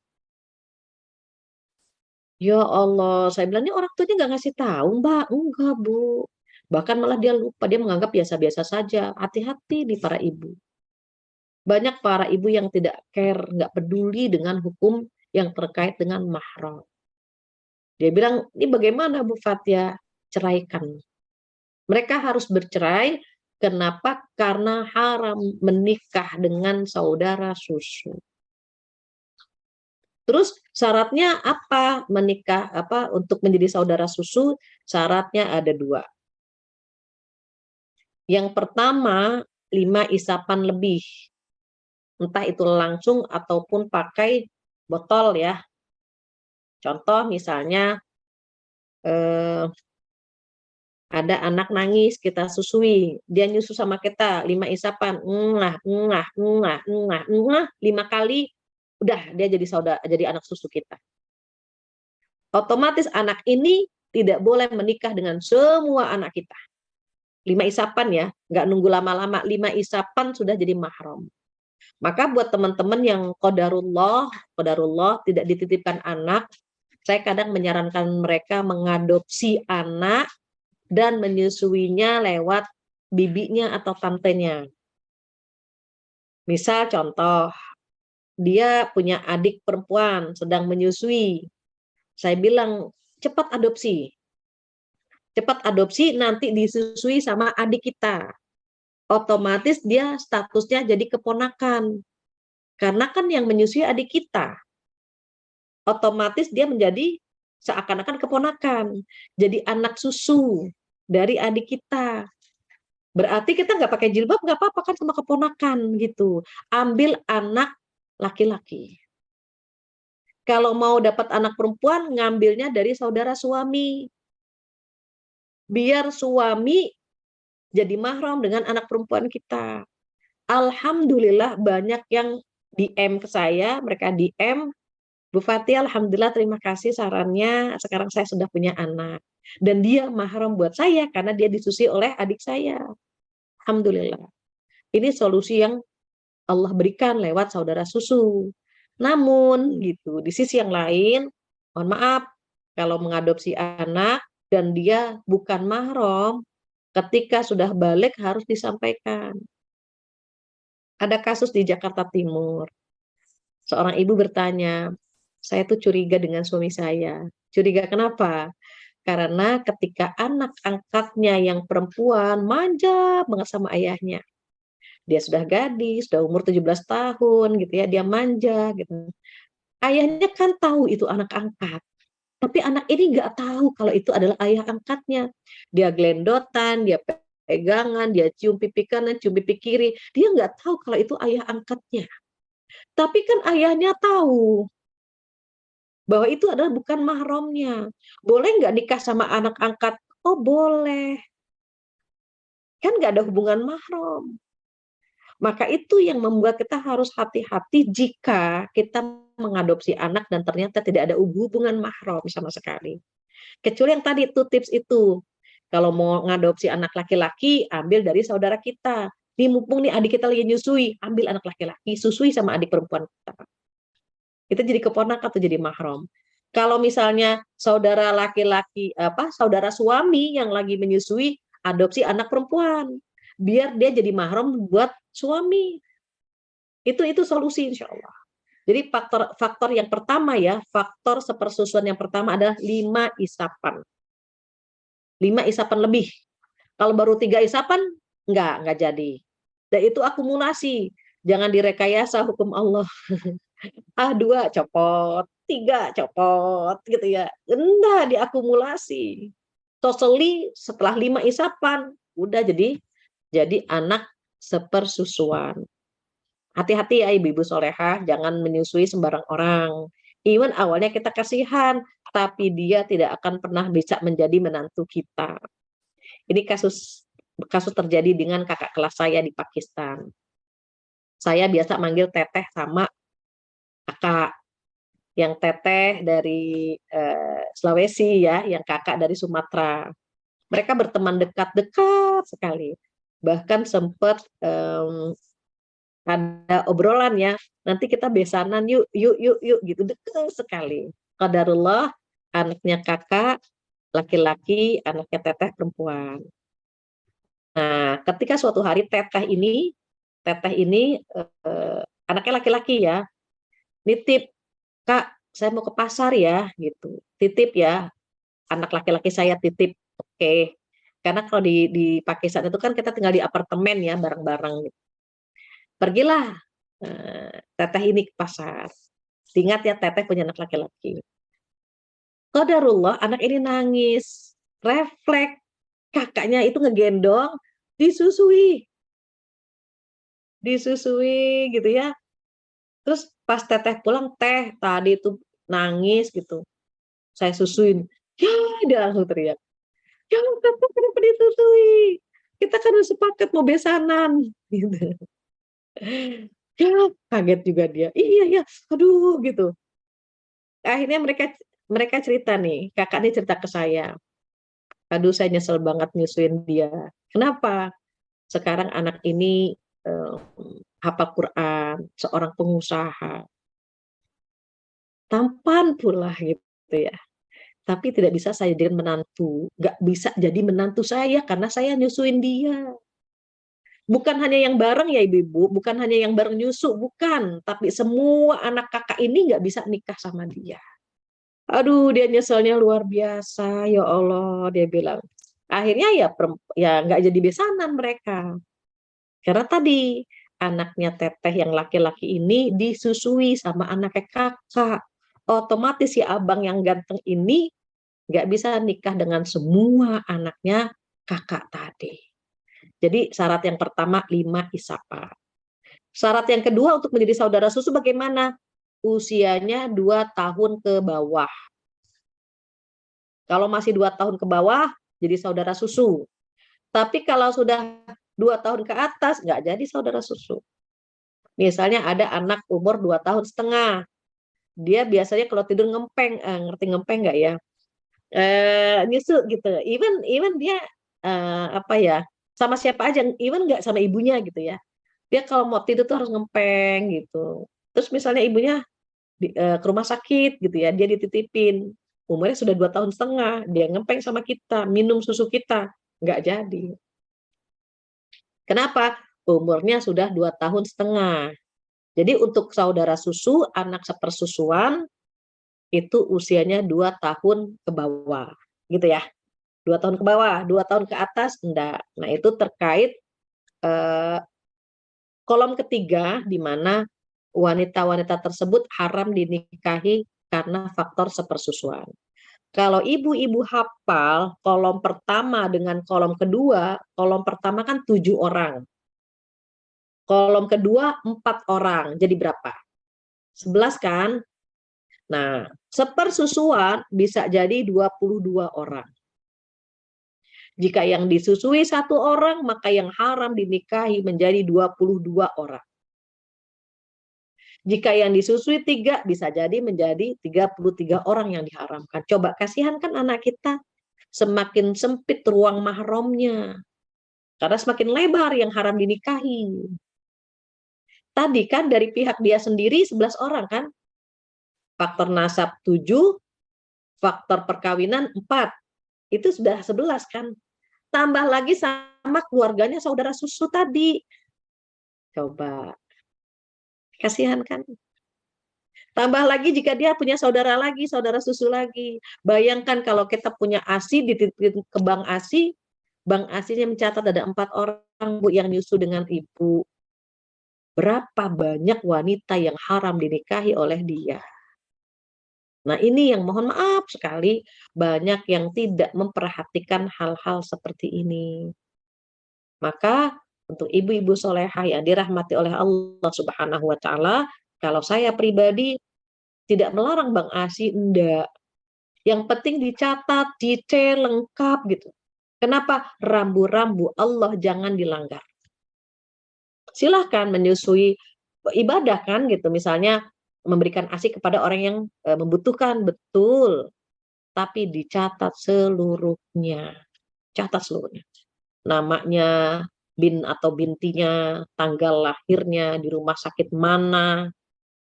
Ya Allah, saya bilang, ini orang tuanya nggak ngasih tahu, Mbak. Enggak, Bu. Bahkan malah dia lupa, dia menganggap biasa-biasa saja. Hati-hati nih para ibu. Banyak para ibu yang tidak care, nggak peduli dengan hukum yang terkait dengan mahram. Dia bilang, ini bagaimana Bu Fatia? Ceraikan. Mereka harus bercerai, kenapa? Karena haram menikah dengan saudara susu. Terus syaratnya apa menikah untuk menjadi saudara susu? Syaratnya ada 2. Yang pertama 5 isapan lebih, entah itu langsung ataupun pakai botol ya. Contoh misalnya ada anak nangis kita susui, dia nyusu sama kita 5 isapan, 5 kali, udah dia jadi anak susu kita. Otomatis anak ini tidak boleh menikah dengan semua anak kita. 5 isapan ya, nggak nunggu lama-lama, 5 isapan sudah jadi mahram. Maka buat teman-teman yang qadarullah tidak dititipkan anak, saya kadang menyarankan mereka mengadopsi anak dan menyusuinya lewat bibinya atau tantenya. Misal contoh, dia punya adik perempuan sedang menyusui. Saya bilang, cepat adopsi. Cepat adopsi, nanti disusui sama adik kita. Otomatis dia statusnya jadi keponakan. Karena kan yang menyusui adik kita. Otomatis dia menjadi seakan-akan keponakan. Jadi anak susu dari adik kita. Berarti kita nggak pakai jilbab, nggak apa-apa kan sama keponakan gitu. Ambil anak laki-laki. Kalau mau dapat anak perempuan, ngambilnya dari saudara suami. Biar suami jadi mahram dengan anak perempuan kita. Alhamdulillah banyak yang DM ke saya, mereka DM, Bu Fatia, alhamdulillah terima kasih sarannya, sekarang saya sudah punya anak. Dan dia mahram buat saya karena dia disusui oleh adik saya. Alhamdulillah. Ini solusi yang Allah berikan lewat saudara susu. Namun gitu, di sisi yang lain, mohon maaf, kalau mengadopsi anak dan dia bukan mahram, ketika sudah balik harus disampaikan. Ada kasus di Jakarta Timur. Seorang ibu bertanya, saya tuh curiga dengan suami saya. Curiga kenapa? Karena ketika anak angkatnya yang perempuan manja banget sama ayahnya. Dia sudah gadis, sudah umur 17 tahun gitu ya, dia manja gitu. Ayahnya kan tahu itu anak angkat. Tapi anak ini nggak tahu kalau itu adalah ayah angkatnya. Dia gelendotan, dia pegangan, dia cium pipi kanan, cium pipi kiri. Dia nggak tahu kalau itu ayah angkatnya. Tapi kan ayahnya tahu bahwa itu adalah bukan mahramnya. Boleh nggak nikah sama anak angkat? Oh boleh. Kan nggak ada hubungan mahram. Maka itu yang membuat kita harus hati-hati jika kita mengadopsi anak dan ternyata tidak ada hubungan mahram sama sekali. Kecuali yang tadi itu tips itu. Kalau mau ngadopsi anak laki-laki, ambil dari saudara kita. Nih mumpung nih adik kita lagi nyusui, ambil anak laki-laki, susui sama adik perempuan kita. Itu jadi keponakan atau jadi mahram. Kalau misalnya saudara laki-laki saudara suami yang lagi menyusui, adopsi anak perempuan. Biar dia jadi mahram buat suami. Itu solusi insya Allah. Jadi faktor yang pertama ya, faktor sepersusuan yang pertama adalah 5 isapan. 5 isapan lebih. Kalau baru 3 isapan, enggak jadi. Dan itu akumulasi. Jangan direkayasa hukum Allah. 2 copot, 3 copot gitu ya. Enggak, diakumulasi. Totally setelah 5 isapan, udah jadi anak sepersusuan. Hati-hati ya ibu-ibu solehah, jangan menyusui sembarang orang. Even awalnya kita kasihan, tapi dia tidak akan pernah bisa menjadi menantu kita. Ini kasus terjadi dengan kakak kelas saya di Pakistan. Saya biasa manggil teteh sama kakak. Yang teteh dari Sulawesi ya, yang kakak dari Sumatera. Mereka berteman dekat sekali. Bahkan sempat ada obrolan ya, nanti kita besanan yuk gitu, dekat sekali. Qadarullah, anaknya kakak laki-laki, anaknya teteh perempuan. Nah, ketika suatu hari teteh ini anaknya laki-laki ya, nitip, Kak, saya mau ke pasar ya, gitu. Titip ya, anak laki-laki saya titip. Oke. Karena kalau di Pakistan itu kan kita tinggal di apartemen ya, bareng-bareng gitu. Pergilah teteh ini ke pasar. Ingat ya, teteh punya anak laki-laki. Qadarullah, anak ini nangis. Refleks. Kakaknya itu ngegendong, disusui gitu ya. Terus pas teteh pulang, teh tadi itu nangis gitu. Saya susuin. Ya, dia langsung teriak. Ya, teteh kenapa disusui? Kita kan udah sepakat mau besanan. Gitu. Ya, kaget juga dia. Iya ya, aduh gitu. Akhirnya mereka cerita nih, kakak ini cerita ke saya. Aduh, saya nyesel banget nyusuin dia. Kenapa? Sekarang anak ini hafal Quran, seorang pengusaha. Tampan pula gitu ya. Tapi tidak bisa saya jadikan menantu. Nggak bisa jadi menantu saya karena saya nyusuin dia. Bukan hanya yang bareng ya ibu-ibu, bukan hanya yang bareng nyusu, bukan. Tapi semua anak kakak ini nggak bisa nikah sama dia. Aduh, dia nyeselnya luar biasa, ya Allah, dia bilang. Akhirnya ya nggak jadi besanan mereka. Karena tadi anaknya teteh yang laki-laki ini disusui sama anaknya kakak. Otomatis si abang yang ganteng ini nggak bisa nikah dengan semua anaknya kakak tadi. Jadi syarat yang pertama 5 isapan. Syarat yang kedua untuk menjadi saudara susu bagaimana? Usianya 2 tahun ke bawah. Kalau masih 2 tahun ke bawah, jadi saudara susu. Tapi kalau sudah 2 tahun ke atas, nggak jadi saudara susu. Misalnya ada anak umur 2 tahun setengah. Dia biasanya kalau tidur ngempeng, ngerti ngempeng nggak ya? Nyusu gitu. Even dia sama siapa aja, even nggak sama ibunya gitu ya. Dia kalau mau tidur tuh harus ngempeng gitu. Terus misalnya ibunya ke rumah sakit gitu ya, dia dititipin. Umurnya sudah 2 tahun setengah, dia ngempeng sama kita, minum susu kita, nggak jadi. Kenapa? Umurnya sudah 2 tahun setengah. Jadi untuk saudara susu, anak sepersusuan, itu usianya 2 tahun ke bawah. Gitu ya. 2 tahun ke bawah, 2 tahun ke atas, enggak. Nah itu terkait kolom ketiga, di mana wanita-wanita tersebut haram dinikahi karena faktor sepersusuan. Kalau ibu-ibu hafal kolom pertama dengan kolom kedua, kolom pertama kan 7 orang. Kolom kedua 4 orang, jadi berapa? 11 kan? Nah, sepersusuan bisa jadi 22 orang. Jika yang disusui 1 orang, maka yang haram dinikahi menjadi 22 orang. Jika yang disusui 3, bisa jadi menjadi 33 orang yang diharamkan. Coba kasihan kan anak kita, semakin sempit ruang mahramnya. Karena semakin lebar yang haram dinikahi. Tadi kan dari pihak dia sendiri 11 orang kan. Faktor nasab 7, faktor perkawinan 4. Itu sudah 11 kan. Tambah lagi sama keluarganya saudara susu tadi. Coba. Kasihan kan? Tambah lagi jika dia punya saudara lagi, saudara susu lagi. Bayangkan kalau kita punya ASI, dititipin ke bank ASI, bank ASI-nya mencatat ada 4 orang Bu yang nyusu dengan ibu. Berapa banyak wanita yang haram dinikahi oleh dia. Nah ini yang mohon maaf sekali, banyak yang tidak memperhatikan hal-hal seperti ini. Maka untuk ibu-ibu solehah yang dirahmati oleh Allah Subhanahu wa Ta'ala, kalau saya pribadi tidak melarang Bang Asi, enggak. Yang penting dicatat, detail, lengkap gitu. Kenapa? Rambu-rambu Allah jangan dilanggar. Silahkan menyusui ibadah kan gitu, misalnya memberikan ASI kepada orang yang membutuhkan, betul. Tapi dicatat seluruhnya. Catat seluruhnya. Namanya, bin atau bintinya, tanggal lahirnya, di rumah sakit mana,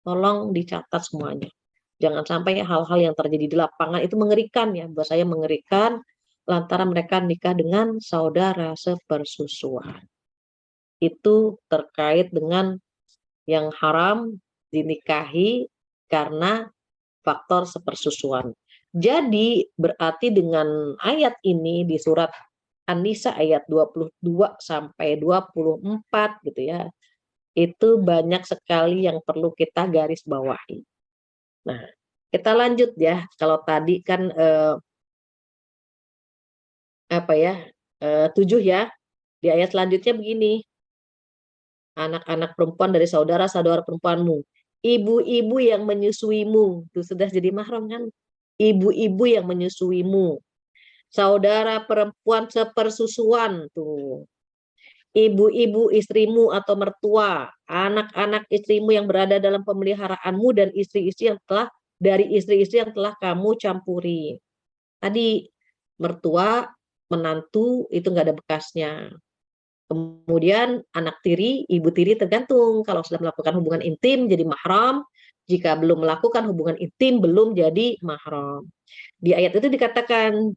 tolong dicatat semuanya. Jangan sampai hal-hal yang terjadi di lapangan itu mengerikan ya, buat saya mengerikan, lantaran mereka nikah dengan saudara sepersusuan. Itu terkait dengan yang haram dinikahi karena faktor sepersusuan. Jadi berarti dengan ayat ini di surat An-Nisa ayat 22 sampai 24 gitu ya. Itu banyak sekali yang perlu kita garis bawahi. Nah, kita lanjut ya. Kalau tadi kan 7 ya. Di ayat selanjutnya begini. Anak-anak perempuan dari saudara-saudara perempuanmu, ibu-ibu yang menyusuimu, itu sudah jadi mahram kan? Ibu-ibu yang menyusuimu, saudara perempuan sepersusuan tuh, ibu-ibu istrimu atau mertua, anak-anak istrimu yang berada dalam pemeliharaanmu dan istri-istri yang telah kamu campuri. Tadi mertua, menantu itu nggak ada bekasnya. Kemudian anak tiri, ibu tiri tergantung. Kalau sudah melakukan hubungan intim jadi mahram, jika belum melakukan hubungan intim belum jadi mahram. Di ayat itu dikatakan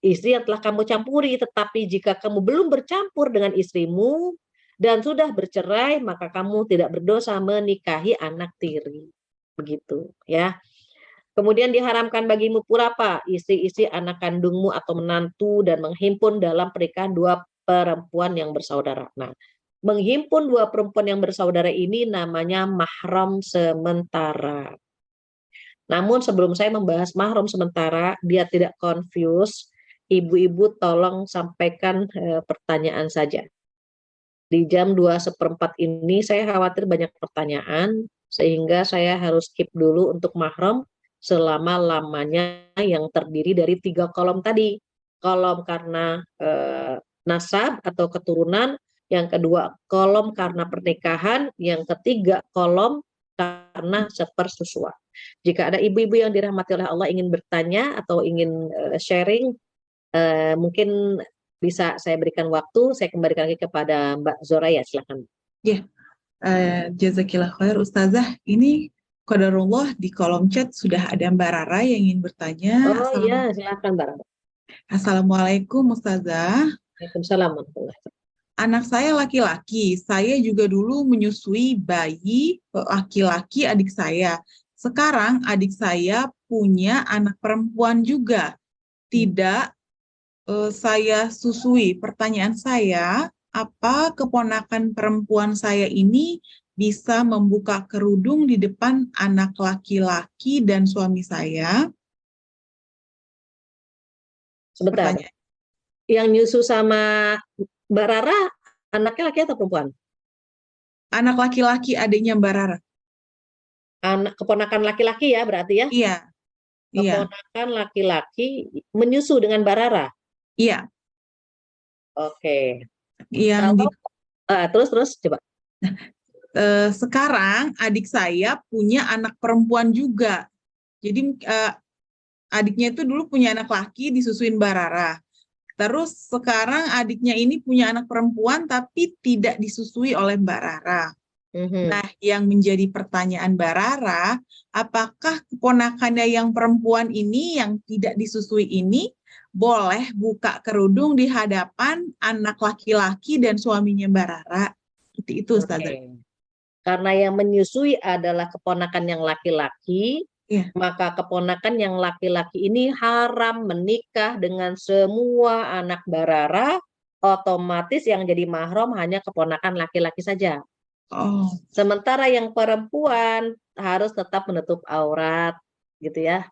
istri yang telah kamu campuri, tetapi jika kamu belum bercampur dengan istrimu dan sudah bercerai, maka kamu tidak berdosa menikahi anak tiri. Begitu ya. Kemudian diharamkan bagimu pula apa? Istri-istri anak kandungmu atau menantu dan menghimpun dalam pernikahan 2 perempuan yang bersaudara. Nah, menghimpun 2 perempuan yang bersaudara ini namanya mahram sementara. Namun sebelum saya membahas mahram sementara, biar tidak confuse, ibu-ibu tolong sampaikan pertanyaan saja. Di jam 2:15 ini saya khawatir banyak pertanyaan, sehingga saya harus skip dulu untuk mahram selama-lamanya yang terdiri dari 3 kolom tadi. Kolom karena nasab atau keturunan, yang kedua kolom karena pernikahan, yang ketiga kolom karena sepersusuan. Jika ada ibu-ibu yang dirahmati oleh Allah ingin bertanya atau ingin sharing, mungkin bisa saya berikan waktu, saya kembalikan lagi kepada Mbak Zoraya, silakan. Ya, jazakillah khair Ustazah. Ini qadarullah di kolom chat sudah ada Mbak Rara yang ingin bertanya. Oh iya, silakan Mbak Rara. Assalamualaikum Ustazah. Waalaikumsalam. Anak saya laki-laki, saya juga dulu menyusui bayi laki-laki adik saya. Sekarang adik saya punya anak perempuan juga. Tidak saya susui. Pertanyaan saya, apa keponakan perempuan saya ini bisa membuka kerudung di depan anak laki-laki dan suami saya? Sebentar. Pertanyaan. Yang nyusu sama Mbak Rara, anaknya laki atau perempuan? Anak laki-laki adiknya Mbak Rara. Anak keponakan laki-laki ya berarti ya? Iya. Keponakan laki-laki menyusu dengan Mbak Rara? Iya. Oke. Yang terus coba. sekarang adik saya punya anak perempuan juga. Jadi adiknya itu dulu punya anak laki disusuin Mbak Rara. Terus sekarang adiknya ini punya anak perempuan tapi tidak disusui oleh Mbak Rara. Nah, yang menjadi pertanyaan Mbak Rara, apakah keponakannya yang perempuan ini yang tidak disusui ini boleh buka kerudung di hadapan anak laki-laki dan suaminya Mbak Rara? Seperti itu, Ustazah. Karena yang menyusui adalah keponakan yang laki-laki, maka keponakan yang laki-laki ini haram menikah dengan semua anak Mbak Rara, otomatis yang jadi mahram hanya keponakan laki-laki saja. Sementara yang perempuan harus tetap menutup aurat, gitu ya,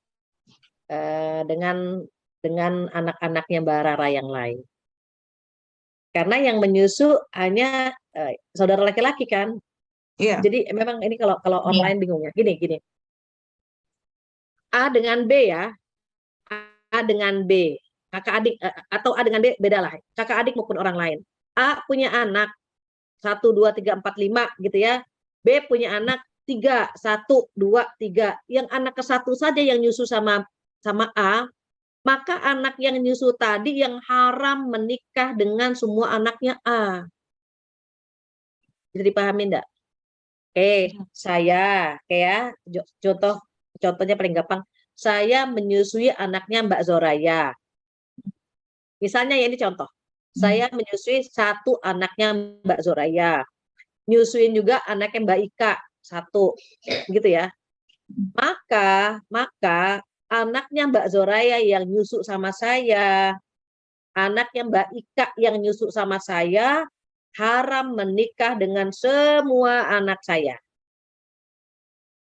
dengan anak-anaknya Mbak Rara yang lain. Karena yang menyusu hanya saudara laki-laki kan. Jadi memang ini kalau online bingung ya. Gini. A dengan B ya. A dengan B. Kakak adik atau A dengan B beda lah. Kakak adik maupun orang lain. A punya anak 1, 2, 3, 4, 5 gitu ya. B punya anak 3, 1, 2, 3. Yang anak ke-1 saja yang nyusu sama A, maka anak yang nyusu tadi yang haram menikah dengan semua anaknya A. Bisa dipahami enggak? Saya kayak contohnya paling gampang, saya menyusui anaknya Mbak Zoraya. Misalnya ya, ini contoh. Saya menyusui 1 anaknya Mbak Zoraya. Nyusuin juga anaknya Mbak Ika 1. Gitu ya. Maka anaknya Mbak Zoraya yang nyusu sama saya, anaknya Mbak Ika yang nyusu sama saya, haram menikah dengan semua anak saya.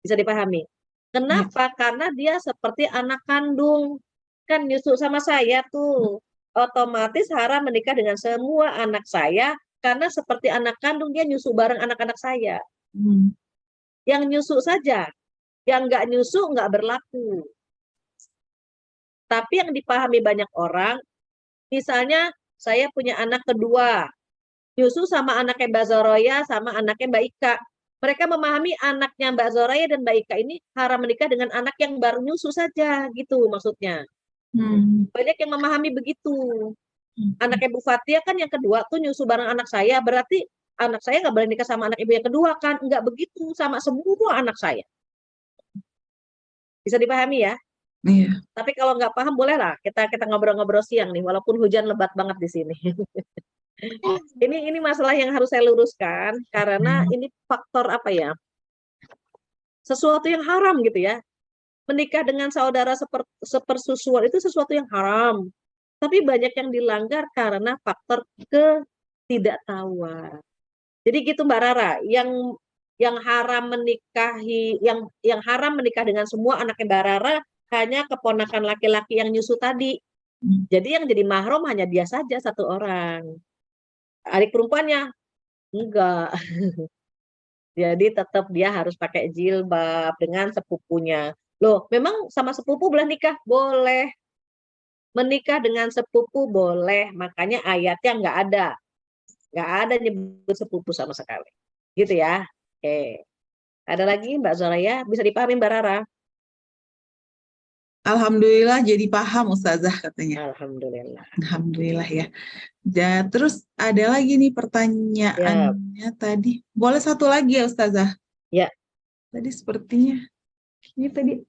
Bisa dipahami? Kenapa? Karena dia seperti anak kandung. Kan nyusu sama saya tuh. Otomatis haram menikah dengan semua anak saya, karena seperti anak kandung dia nyusu bareng anak-anak saya. Yang nyusu saja. Yang nggak nyusu nggak berlaku. Tapi yang dipahami banyak orang, misalnya saya punya anak kedua, nyusu sama anaknya Mbak Zoroya sama anaknya Mbak Ika. Mereka memahami anaknya Mbak Zoraya dan Mbak Ika ini haram menikah dengan anak yang baru nyusu saja, gitu maksudnya. Banyak yang memahami begitu. Anaknya Bu Fatia kan yang kedua tuh nyusu bareng anak saya, berarti anak saya nggak boleh nikah sama anak ibu yang kedua kan? Nggak begitu, sama semua anak saya. Bisa dipahami ya? Iya. Tapi kalau nggak paham bolehlah kita ngobrol-ngobrol siang nih, walaupun hujan lebat banget di sini. Ini masalah yang harus saya luruskan karena ini faktor apa ya? Sesuatu yang haram gitu ya. Menikah dengan saudara sepersusuan itu sesuatu yang haram. Tapi banyak yang dilanggar karena faktor ketidaktahuan. Jadi gitu Mbak Rara, yang haram menikahi yang haram menikah dengan semua anaknya Mbak Rara hanya keponakan laki-laki yang nyusu tadi. Jadi yang jadi mahram hanya dia saja 1 orang. Adik perempuannya enggak. Jadi tetap dia harus pakai jilbab dengan sepupunya. Loh, memang sama sepupu boleh nikah? Boleh. Menikah dengan sepupu boleh. Makanya ayatnya enggak ada. Enggak ada nyebut sepupu sama sekali. Gitu ya. Oke. Ada lagi Mbak Zoraya? Bisa dipahami Mbak Rara? Alhamdulillah jadi paham Ustazah katanya. Alhamdulillah. Alhamdulillah ya. Dan terus ada lagi nih pertanyaannya tadi. Boleh satu lagi ya Ustazah? Ya. Tadi sepertinya ini tadi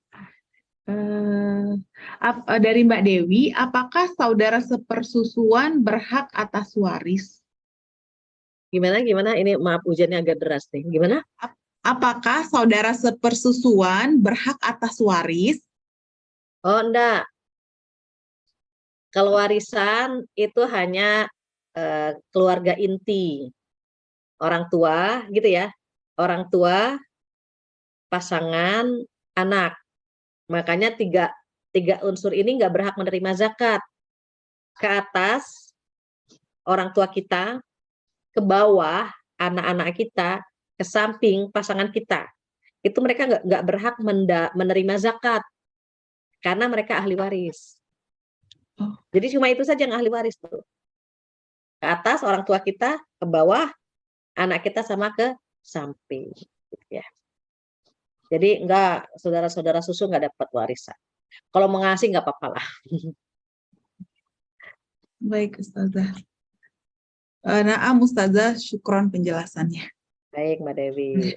dari Mbak Dewi, apakah saudara sepersusuan berhak atas waris? Gimana? Ini maaf hujannya agak deras nih. Gimana? Apakah saudara sepersusuan berhak atas waris? Oh, enggak. Kalau warisan itu hanya keluarga inti. Orang tua gitu ya. Orang tua, pasangan, anak. Makanya tiga unsur ini nggak berhak menerima zakat. Ke atas orang tua kita, ke bawah anak-anak kita, ke samping pasangan kita. Itu mereka nggak berhak menerima zakat. Karena mereka ahli waris. Jadi cuma itu saja yang ahli waris tuh. Ke atas orang tua kita, ke bawah anak kita sama ke sampai gitu ya. Jadi enggak, saudara-saudara susu enggak dapat warisan. Kalau mengasih enggak apa-apa lah. Baik Ustazah. Naam Ustazah, syukron penjelasannya. Baik Mbak Dewi.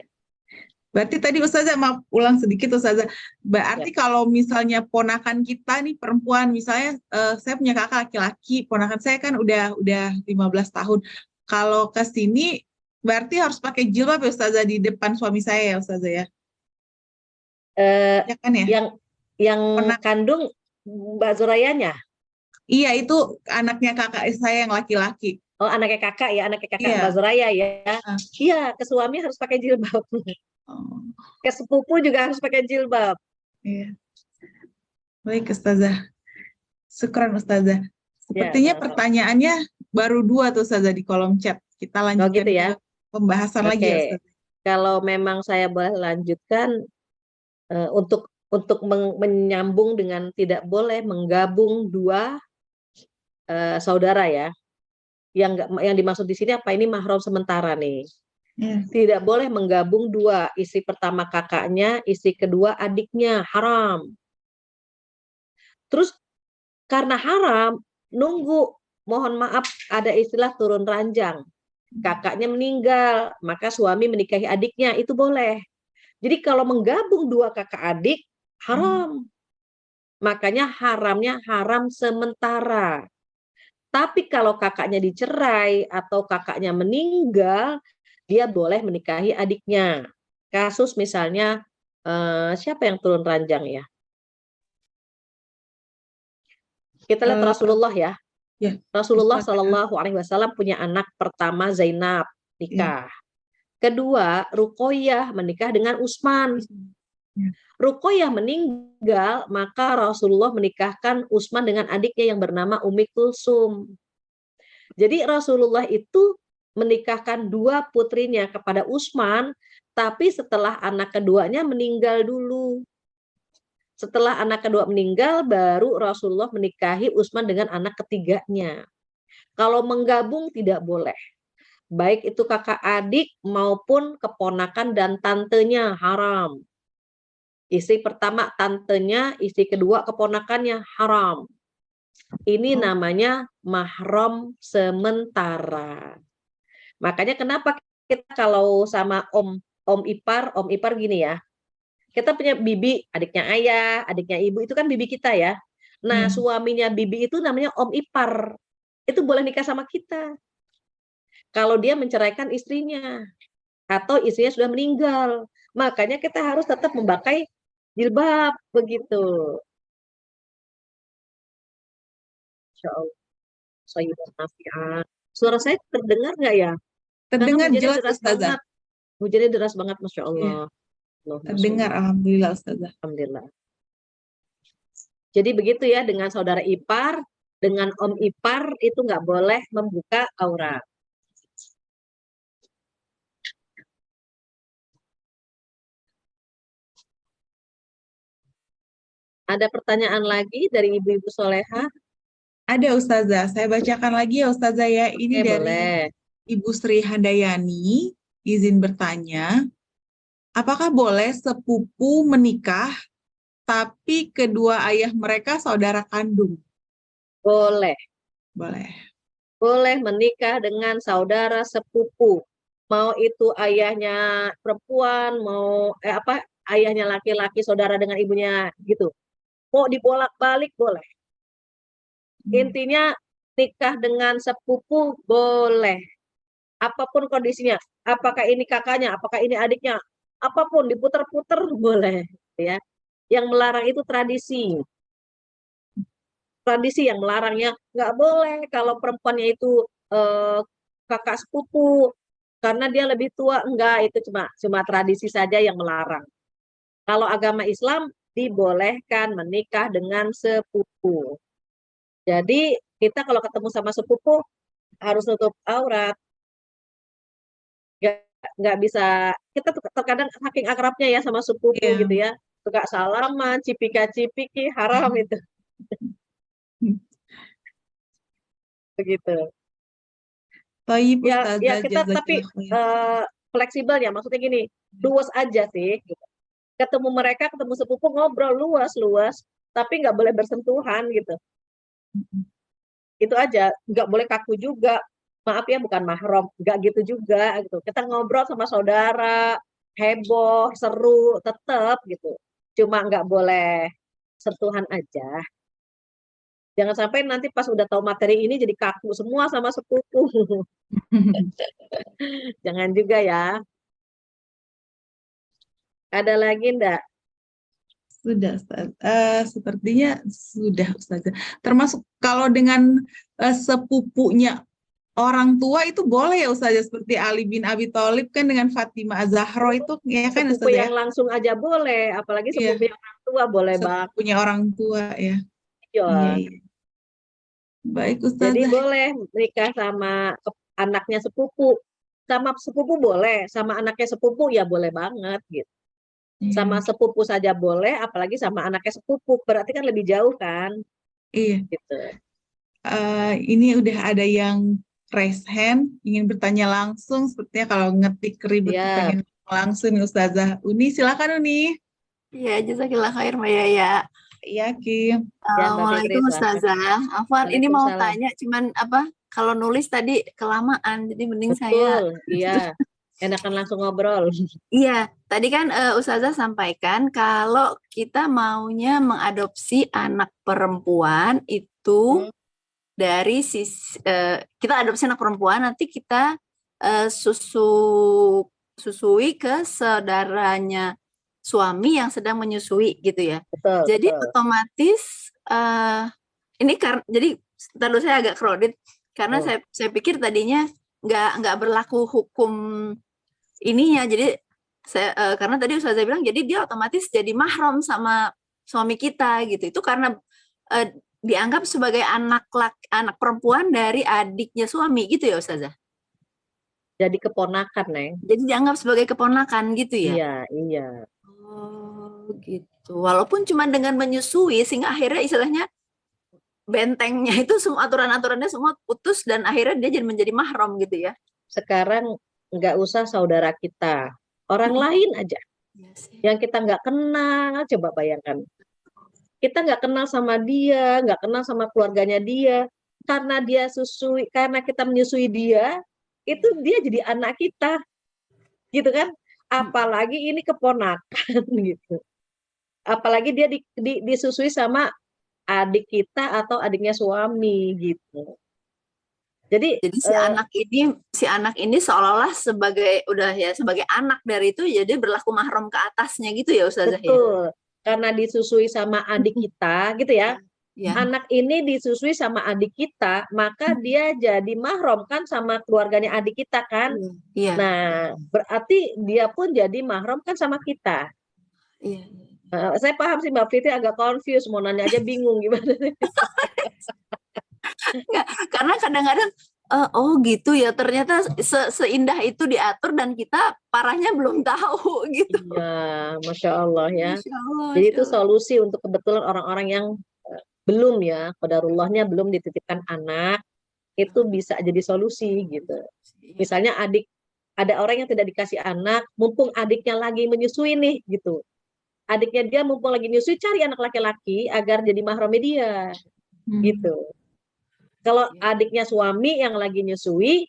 Berarti tadi Ustazah, maaf ulang sedikit Ustazah. Berarti kalau misalnya ponakan kita nih perempuan, misalnya saya punya kakak laki-laki, ponakan saya kan udah 15 tahun. Kalau ke sini berarti harus pakai jilbab ya Ustazah di depan suami saya ya Ustazah ya? Ya kan ya? Yang kandung Mbak Zorayanya? Iya, itu anaknya kakak saya yang laki-laki. Oh, anaknya kakak ya, anaknya kakak Iya. Mbak Zoraya ya. Iya, ke suami harus pakai jilbab. Ke sepupu juga harus pakai jilbab. Iya. Baik Ustazah. Syukran Ustazah. Sepertinya pertanyaannya baru 2 tuh Ustazah di kolom chat. Kita lanjutkan gitu ya? ke pembahasan lagi ya Ustazah. Kalau memang saya boleh lanjutkan, untuk menyambung dengan tidak boleh menggabung 2 saudara ya. Yang dimaksud di sini apa, ini mahram sementara nih. Tidak boleh menggabung 2, istri pertama kakaknya, istri kedua adiknya, haram. Terus karena haram, nunggu, mohon maaf ada istilah turun ranjang. Kakaknya meninggal, maka suami menikahi adiknya, itu boleh. Jadi kalau menggabung 2 kakak adik, haram. Makanya haramnya haram sementara. Tapi kalau kakaknya dicerai atau kakaknya meninggal, dia boleh menikahi adiknya. Kasus misalnya, siapa yang turun ranjang ya? Kita lihat Rasulullah ya. Rasulullah SAW punya anak pertama Zainab, nikah. Kedua, Ruqayyah menikah dengan Utsman. Ruqayyah meninggal, maka Rasulullah menikahkan Utsman dengan adiknya yang bernama Ummi Kulsum. Jadi Rasulullah itu menikahkan 2 putrinya kepada Utsman, tapi setelah anak keduanya meninggal dulu. Setelah anak kedua meninggal, baru Rasulullah menikahi Utsman dengan anak ketiganya. Kalau menggabung tidak boleh. Baik itu kakak adik maupun keponakan dan tantenya, haram. Istri pertama tantenya, istri kedua keponakannya, haram. Ini namanya mahram sementara. Makanya kenapa kita kalau sama om ipar gini ya. Kita punya bibi, adiknya ayah, adiknya ibu, itu kan bibi kita ya. Nah, suaminya bibi itu namanya om ipar. Itu boleh nikah sama kita. Kalau dia menceraikan istrinya atau istrinya sudah meninggal. Makanya kita harus tetap memakai jilbab begitu. Insyaallah. Sayyidah Nafi'ah. Suara saya terdengar nggak ya? Terdengar jelas Ustazah. Hujannya deras banget, Masya Allah. Terdengar, alhamdulillah Ustazah. Alhamdulillah. Jadi begitu ya, dengan saudara ipar, dengan om ipar itu nggak boleh membuka aurat. Ada pertanyaan lagi dari ibu-ibu solehah? Ada Ustazah, saya bacakan lagi ya Ustazah ya. Ini dari boleh. Ibu Sri Handayani, izin bertanya, apakah boleh sepupu menikah tapi kedua ayah mereka saudara kandung? Boleh. Boleh. Boleh menikah dengan saudara sepupu. Mau itu ayahnya perempuan, mau ayahnya laki-laki saudara dengan ibunya gitu. Mau dibolak-balik boleh. Intinya nikah dengan sepupu boleh. Apapun kondisinya, apakah ini kakaknya, apakah ini adiknya, apapun diputer-puter boleh ya. Yang melarang itu tradisi. Tradisi yang melarangnya nggak boleh kalau perempuannya itu kakak sepupu karena dia lebih tua, enggak, itu cuma tradisi saja yang melarang. Kalau agama Islam dibolehkan menikah dengan sepupu. Jadi kita kalau ketemu sama sepupu harus nutup aurat. Nggak bisa, kita terkadang saking akrabnya ya sama sepupu gitu ya, suka salaman, cipika-cipiki, haram itu. Begitu. Baik, ya kita tapi fleksibel ya, maksudnya gini, luas aja sih. Gitu. Ketemu mereka, ketemu sepupu ngobrol luas, tapi nggak boleh bersentuhan gitu. Itu aja, nggak boleh kaku juga. Maaf ya, bukan mahram, nggak gitu juga gitu. Kita ngobrol sama saudara, heboh, seru, tetap gitu. Cuma nggak boleh sentuhan aja. Jangan sampai nanti pas udah tahu materi ini jadi kaku semua sama sepupu. Jangan juga ya. Ada lagi enggak? Sudah, Ustaz. Sepertinya sudah, Ustazah. Termasuk kalau dengan sepupunya orang tua itu boleh ya, Ustazah, seperti Ali bin Abi Thalib kan dengan Fatimah Az-Zahra itu ya kan, Sepupu Ustazah ya? yang langsung aja boleh, apalagi Iya, sepupu yang orang tua boleh banget. sepupunya orang tua ya. Iya, Ya. iya. Baik, Jadi Ustazah. boleh nikah sama anaknya sepupu. Sama sepupu boleh, sama anaknya sepupu ya boleh banget gitu. Sama Iya, sepupu saja boleh, apalagi sama anaknya sepupu. Berarti kan lebih jauh kan iya. gitu. Ini udah ada yang raise hand, ingin bertanya langsung. Sepertinya kalau ngetik ribet tuh Ya, pengen langsung nih, Ustazah. Uni, silakan Uni. Iya, jazakillah khair Mbak Yaya. Iya, Kim. ya Mbak Fitri Assalamualaikum silakan. Ustazah. Afwan, ini mau Waalaikumsalam. tanya cuman apa? Kalau nulis tadi kelamaan, jadi mending saya. Betul, iya. Enakan langsung ngobrol. Iya, tadi kan Ustazah sampaikan kalau kita maunya mengadopsi anak perempuan itu Hmm, dari kita adopsi anak perempuan, nanti kita susui ke saudaranya suami yang sedang menyusui gitu ya. betul, Jadi betul. otomatis ini karena jadi ntar dulu saya agak kredit karena Hmm. saya pikir tadinya nggak berlaku hukum ininya. Jadi karena tadi Ustazah bilang jadi dia otomatis jadi mahram sama suami kita gitu. Itu karena dianggap sebagai anak perempuan dari adiknya suami gitu ya Ustazah. Jadi keponakan, Neng. Jadi dianggap sebagai keponakan gitu ya. Iya, iya. Oh, gitu. Walaupun cuma dengan menyusui sehingga akhirnya istilahnya bentengnya itu semua aturan-aturannya semua putus dan akhirnya dia jadi menjadi mahram gitu ya. Sekarang nggak usah saudara kita, orang lain aja Iya sih. yang kita nggak kenal. Coba bayangkan, kita nggak kenal sama dia, nggak kenal sama keluarganya dia, karena kita menyusui dia, itu dia jadi anak kita, gitu kan? Apalagi ini keponakan gitu. Apalagi dia disusui sama adik kita atau adiknya suami gitu. Jadi Jadi si anak ini seolah-olah sebagai anak dari itu jadi berlaku mahram ke atasnya gitu ya Ustazah ya. betul, karena disusui sama adik kita gitu ya. Ya. Anak ini disusui sama adik kita, maka dia jadi mahram kan sama keluarganya adik kita kan. Iya. Nah, berarti dia pun jadi mahram kan sama kita. Iya. Saya paham sih Mbak Fitri agak confused, mau nanya aja bingung gimana. Enggak, karena kadang-kadang oh gitu ya ternyata seindah itu diatur dan kita parahnya belum tahu gitu. Iya, Masya Allah ya. Masya Allah, Jadi Masya itu Allah. solusi untuk kebetulan orang-orang yang belum ya, qadarullahnya belum dititipkan anak, itu bisa jadi solusi gitu. Misalnya ada orang yang tidak dikasih anak, mumpung adiknya lagi menyusui nih gitu. Adiknya dia mumpung lagi menyusui, cari anak laki-laki agar jadi mahramnya dia gitu. Kalau adiknya suami yang lagi nyusui,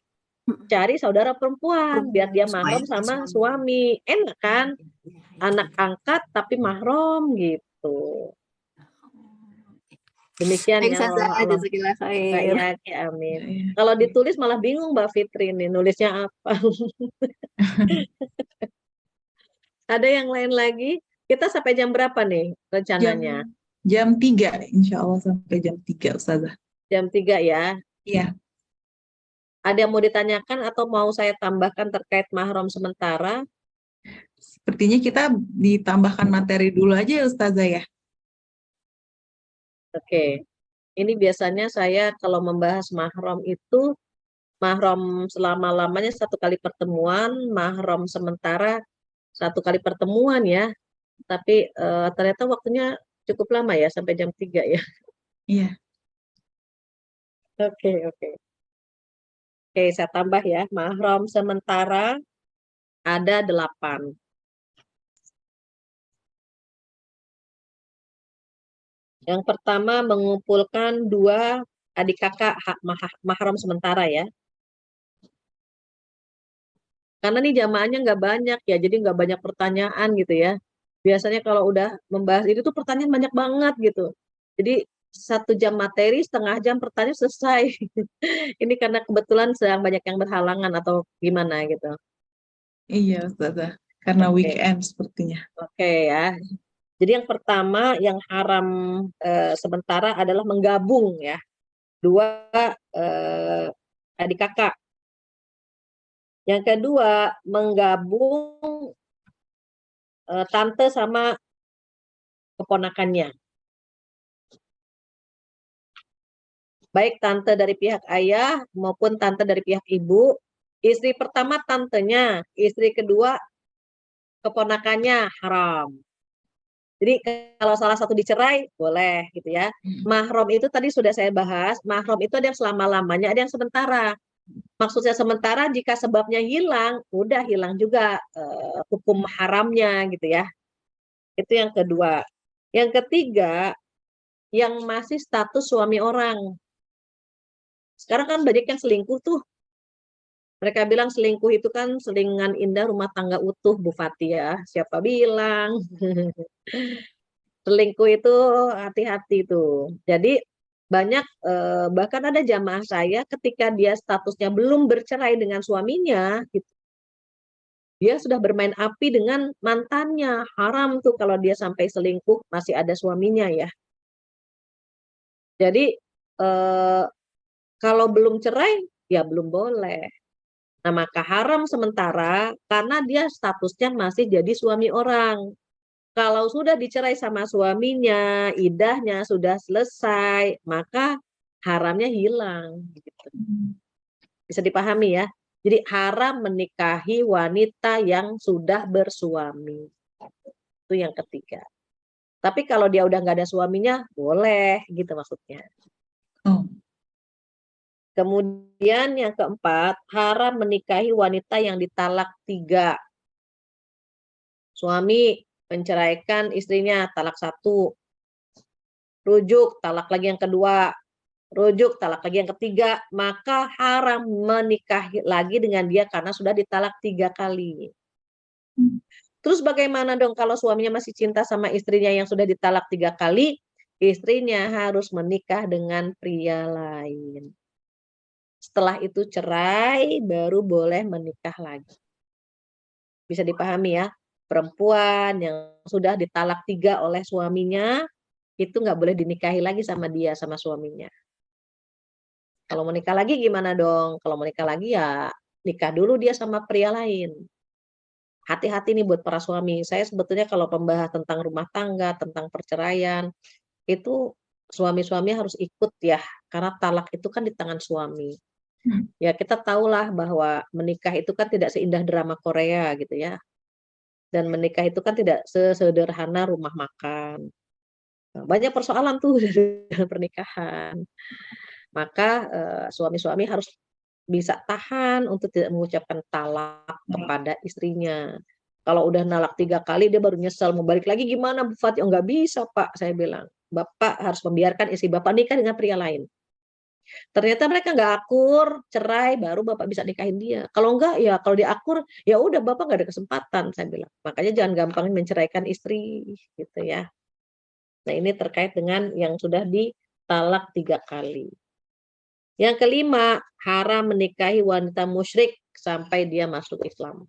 cari saudara perempuan biar dia mahram sama suami. Enak kan? Anak angkat tapi mahram gitu. Demikian Baik, ya Allah. jazakillah khair. Ya, amin. Kalau ditulis malah bingung Mbak Fitri nih, nulisnya apa. Ada yang lain lagi? Kita sampai jam berapa nih rencananya? Jam 3, insya Allah sampai jam 3, Ustazah. Jam 3 ya? Iya. Ada yang mau ditanyakan atau mau saya tambahkan terkait mahram sementara? Sepertinya kita ditambahkan materi dulu aja ya, Ustazah ya. Oke. Ini biasanya saya kalau membahas mahram itu, mahram selama-lamanya 1 kali pertemuan, mahram sementara 1 kali pertemuan ya. Tapi ternyata waktunya cukup lama ya, sampai jam 3 ya. Iya. Oke, saya tambah ya, mahram sementara ada 8. Yang pertama mengumpulkan 2 adik kakak mahram sementara ya. Karena nih jamaahnya nggak banyak ya, jadi nggak banyak pertanyaan gitu ya. Biasanya kalau udah membahas itu tuh pertanyaan banyak banget gitu. Jadi 1 jam materi, setengah jam pertanyaan selesai. Ini karena kebetulan sedang banyak yang berhalangan atau gimana gitu. Iya, Ustazah. Karena Oke. weekend sepertinya. Oke ya. Jadi yang pertama yang haram sementara adalah menggabung ya 2 adik kakak. Yang kedua menggabung tante sama keponakannya. Baik tante dari pihak ayah maupun tante dari pihak ibu. Istri pertama tantenya, istri kedua keponakannya haram. Jadi kalau salah satu dicerai boleh gitu ya. Mahram itu tadi sudah saya bahas, mahram itu ada yang selama-lamanya, ada yang sementara. Maksudnya sementara jika sebabnya hilang, udah hilang juga hukum haramnya gitu ya. Itu yang kedua. Yang ketiga, yang masih status suami orang. Sekarang kan banyak yang selingkuh tuh. Mereka bilang selingkuh itu kan selingan indah rumah tangga utuh, Bu Fatia. Siapa bilang? Selingkuh itu hati-hati tuh. Jadi banyak bahkan ada jamaah saya ketika dia statusnya belum bercerai dengan suaminya, gitu, dia sudah bermain api dengan mantannya. Haram tuh kalau dia sampai selingkuh masih ada suaminya ya. Jadi kalau belum cerai ya belum boleh. Nah, maka haram sementara karena dia statusnya masih jadi suami orang. Kalau sudah dicerai sama suaminya, idahnya sudah selesai, maka haramnya hilang. Gitu. Bisa dipahami ya. Jadi haram menikahi wanita yang sudah bersuami. Itu yang ketiga. Tapi kalau dia udah nggak ada suaminya, boleh gitu maksudnya. Oh. Kemudian yang keempat, haram menikahi wanita yang ditalak 3. Suami menceraikan istrinya, talak 1. Rujuk, talak lagi yang kedua. Rujuk, talak lagi yang ketiga. Maka haram menikahi lagi dengan dia karena sudah ditalak 3 kali. Terus bagaimana dong kalau suaminya masih cinta sama istrinya yang sudah ditalak 3 kali? Istrinya harus menikah dengan pria lain. Setelah itu cerai, baru boleh menikah lagi. Bisa dipahami ya, perempuan yang sudah ditalak 3 oleh suaminya, itu nggak boleh dinikahi lagi sama dia, sama suaminya. Kalau mau nikah lagi gimana dong? Kalau mau nikah lagi ya nikah dulu dia sama pria lain. Hati-hati nih buat para suami. Saya sebetulnya kalau pembahas tentang rumah tangga, tentang perceraian, itu suami-suami harus ikut ya, karena talak itu kan di tangan suami. Ya kita tahulah bahwa menikah itu kan tidak seindah drama Korea gitu ya. Dan menikah itu kan tidak sesederhana rumah makan. Banyak persoalan tuh dalam pernikahan. Maka suami-suami harus bisa tahan untuk tidak mengucapkan talak kepada istrinya. Kalau udah nalak 3 kali dia baru nyesel, mau balik lagi gimana Bu Fati? Oh nggak bisa Pak, saya bilang. Bapak harus membiarkan istri Bapak nikah dengan pria lain. Ternyata mereka nggak akur, cerai, baru Bapak bisa nikahin dia. Kalau enggak, ya kalau dia akur, ya udah Bapak nggak ada kesempatan, saya bilang. Makanya jangan gampang menceraikan istri, gitu ya. Nah ini terkait dengan yang sudah ditalak 3 kali. Yang kelima, haram menikahi wanita musyrik sampai dia masuk Islam.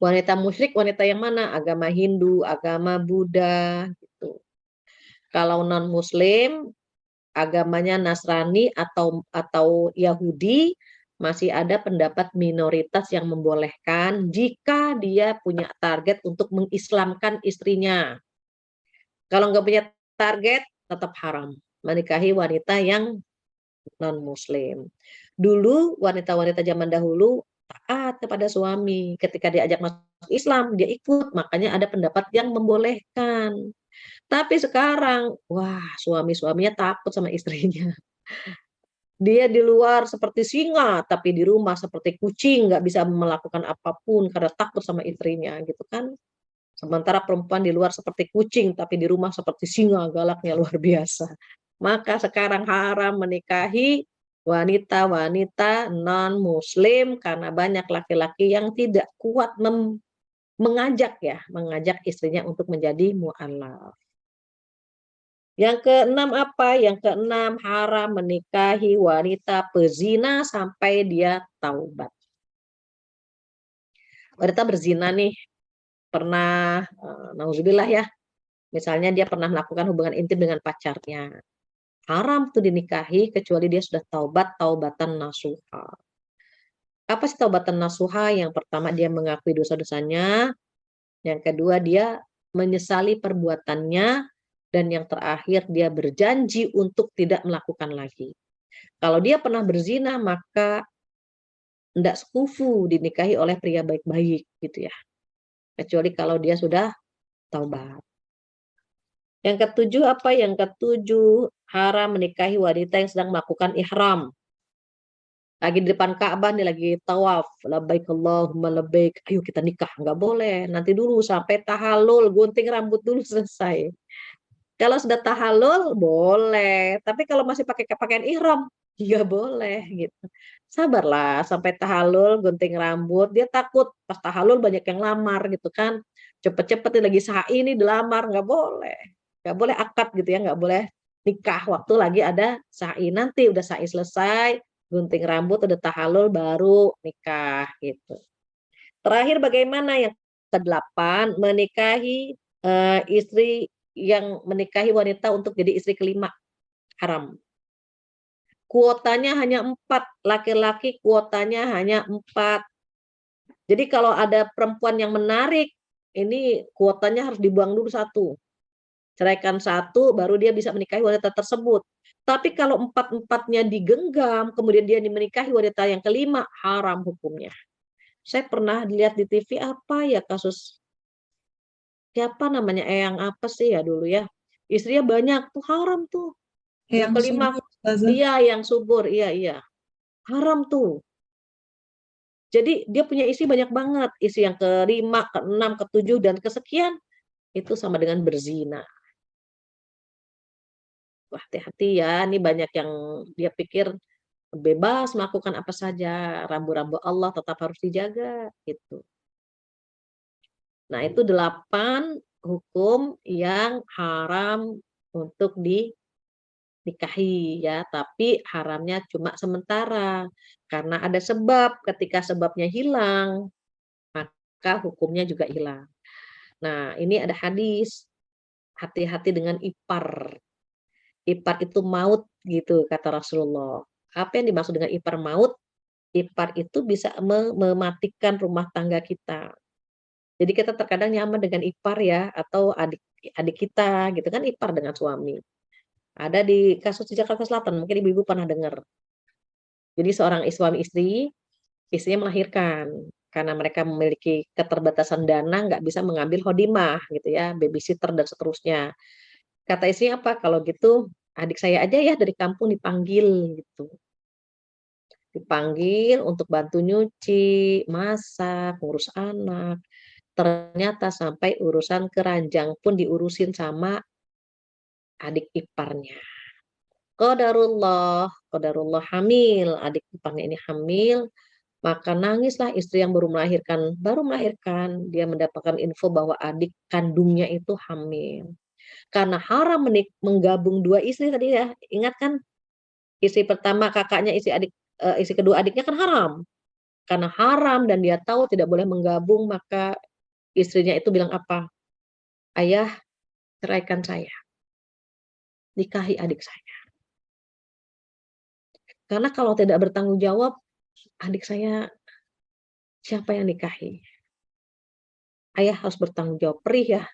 Wanita musyrik, wanita yang mana? Agama Hindu, agama Buddha, gitu. Kalau non-Muslim, agamanya Nasrani atau Yahudi, masih ada pendapat minoritas yang membolehkan jika dia punya target untuk mengislamkan istrinya. Kalau nggak punya target, tetap haram menikahi wanita yang non-Muslim. Dulu wanita-wanita zaman dahulu taat kepada suami. Ketika diajak masuk Islam, dia ikut. Makanya ada pendapat yang membolehkan. Tapi sekarang, wah suami-suaminya takut sama istrinya. Dia di luar seperti singa, tapi di rumah seperti kucing, nggak bisa melakukan apapun karena takut sama istrinya, gitu kan. Sementara perempuan di luar seperti kucing, tapi di rumah seperti singa, galaknya luar biasa. Maka sekarang haram menikahi wanita-wanita non-muslim karena banyak laki-laki yang tidak kuat mengajak istrinya untuk menjadi mu'alaf. Yang keenam apa? Yang keenam, haram menikahi wanita pezina sampai dia taubat. Wanita berzina nih, pernah, nauzubillah ya, misalnya dia pernah melakukan hubungan intim dengan pacarnya. Haram tuh dinikahi kecuali dia sudah taubat, taubatan nasuha. Apa sih taubatan nasuha? Yang pertama dia mengakui dosa-dosanya, yang kedua dia menyesali perbuatannya, dan yang terakhir dia berjanji untuk tidak melakukan lagi. Kalau dia pernah berzina maka tidak sekufu dinikahi oleh pria baik-baik gitu ya. Kecuali kalau dia sudah taubat. Yang ketujuh apa? Yang ketujuh, haram menikahi wanita yang sedang melakukan ihram. Lagi di depan Ka'bah nih, lagi tawaf, labbaik Allahumma labbaik, ayo kita nikah. Nggak boleh, nanti dulu sampai tahallul, gunting rambut dulu selesai. Kalau sudah tahallul boleh, tapi kalau masih pakai pakaian ihram nggak boleh gitu. Sabarlah sampai tahallul, gunting rambut. Dia takut pas tahallul banyak yang lamar gitu kan. Cepet-cepet lagi sa'i ini dilamar, nggak boleh. Nggak boleh akad gitu ya, nggak boleh nikah waktu lagi ada sa'i. Nanti udah sa'i selesai, gunting rambut, udah tahallul baru nikah gitu. Terakhir bagaimana yang ke-8, menikahi istri yang menikahi wanita untuk jadi istri kelima, haram. Kuotanya hanya 4, laki-laki kuotanya hanya 4. Jadi kalau ada perempuan yang menarik, ini kuotanya harus dibuang dulu 1. Ceraikan 1, baru dia bisa menikahi wanita tersebut. Tapi kalau 4-4-nya digenggam, kemudian dia menikahi wanita yang kelima, haram hukumnya. Saya pernah lihat di TV apa ya kasus, siapa namanya, Eyang apa sih ya dulu ya, istrinya banyak tuh, haram tuh. Yang kelima, iya yang subur, iya haram tuh. Jadi dia punya istri banyak banget, istri yang kelima, keenam, ketujuh, dan kesekian itu sama dengan berzina. Wah, hati-hati ya, ini banyak yang dia pikir bebas melakukan apa saja, rambu-rambu Allah tetap harus dijaga gitu. Nah, itu 8 hukum yang haram untuk dinikahi ya, tapi haramnya cuma sementara. Karena ada sebab, ketika sebabnya hilang, maka hukumnya juga hilang. Nah, ini ada hadis, hati-hati dengan ipar. Ipar itu maut gitu kata Rasulullah. Apa yang dimaksud dengan ipar maut? Ipar itu bisa mematikan rumah tangga kita. Jadi kita terkadang nyaman dengan ipar ya, atau adik kita gitu kan, ipar dengan suami. Ada di kasus di Jakarta Selatan, mungkin ibu-ibu pernah dengar. Jadi seorang suami istri, istrinya melahirkan. Karena mereka memiliki keterbatasan dana, nggak bisa mengambil hodimah gitu ya, babysitter dan seterusnya. Kata istrinya apa? Kalau gitu adik saya aja ya dari kampung dipanggil gitu. Dipanggil untuk bantu nyuci, masak, ngurus anak. Ternyata sampai urusan keranjang pun diurusin sama adik iparnya. Qadarullah hamil, adik iparnya ini hamil, maka nangislah istri yang baru melahirkan, dia mendapatkan info bahwa adik kandungnya itu hamil. Karena haram menggabung 2 istri tadi ya, ingat kan? Istri pertama kakaknya, istri kedua adiknya kan haram. Karena haram dan dia tahu tidak boleh menggabung, maka istrinya itu bilang apa? Ayah, ceraikan saya. Nikahi adik saya. Karena kalau tidak bertanggung jawab, adik saya siapa yang nikahi? Ayah harus bertanggung jawab, perih ya,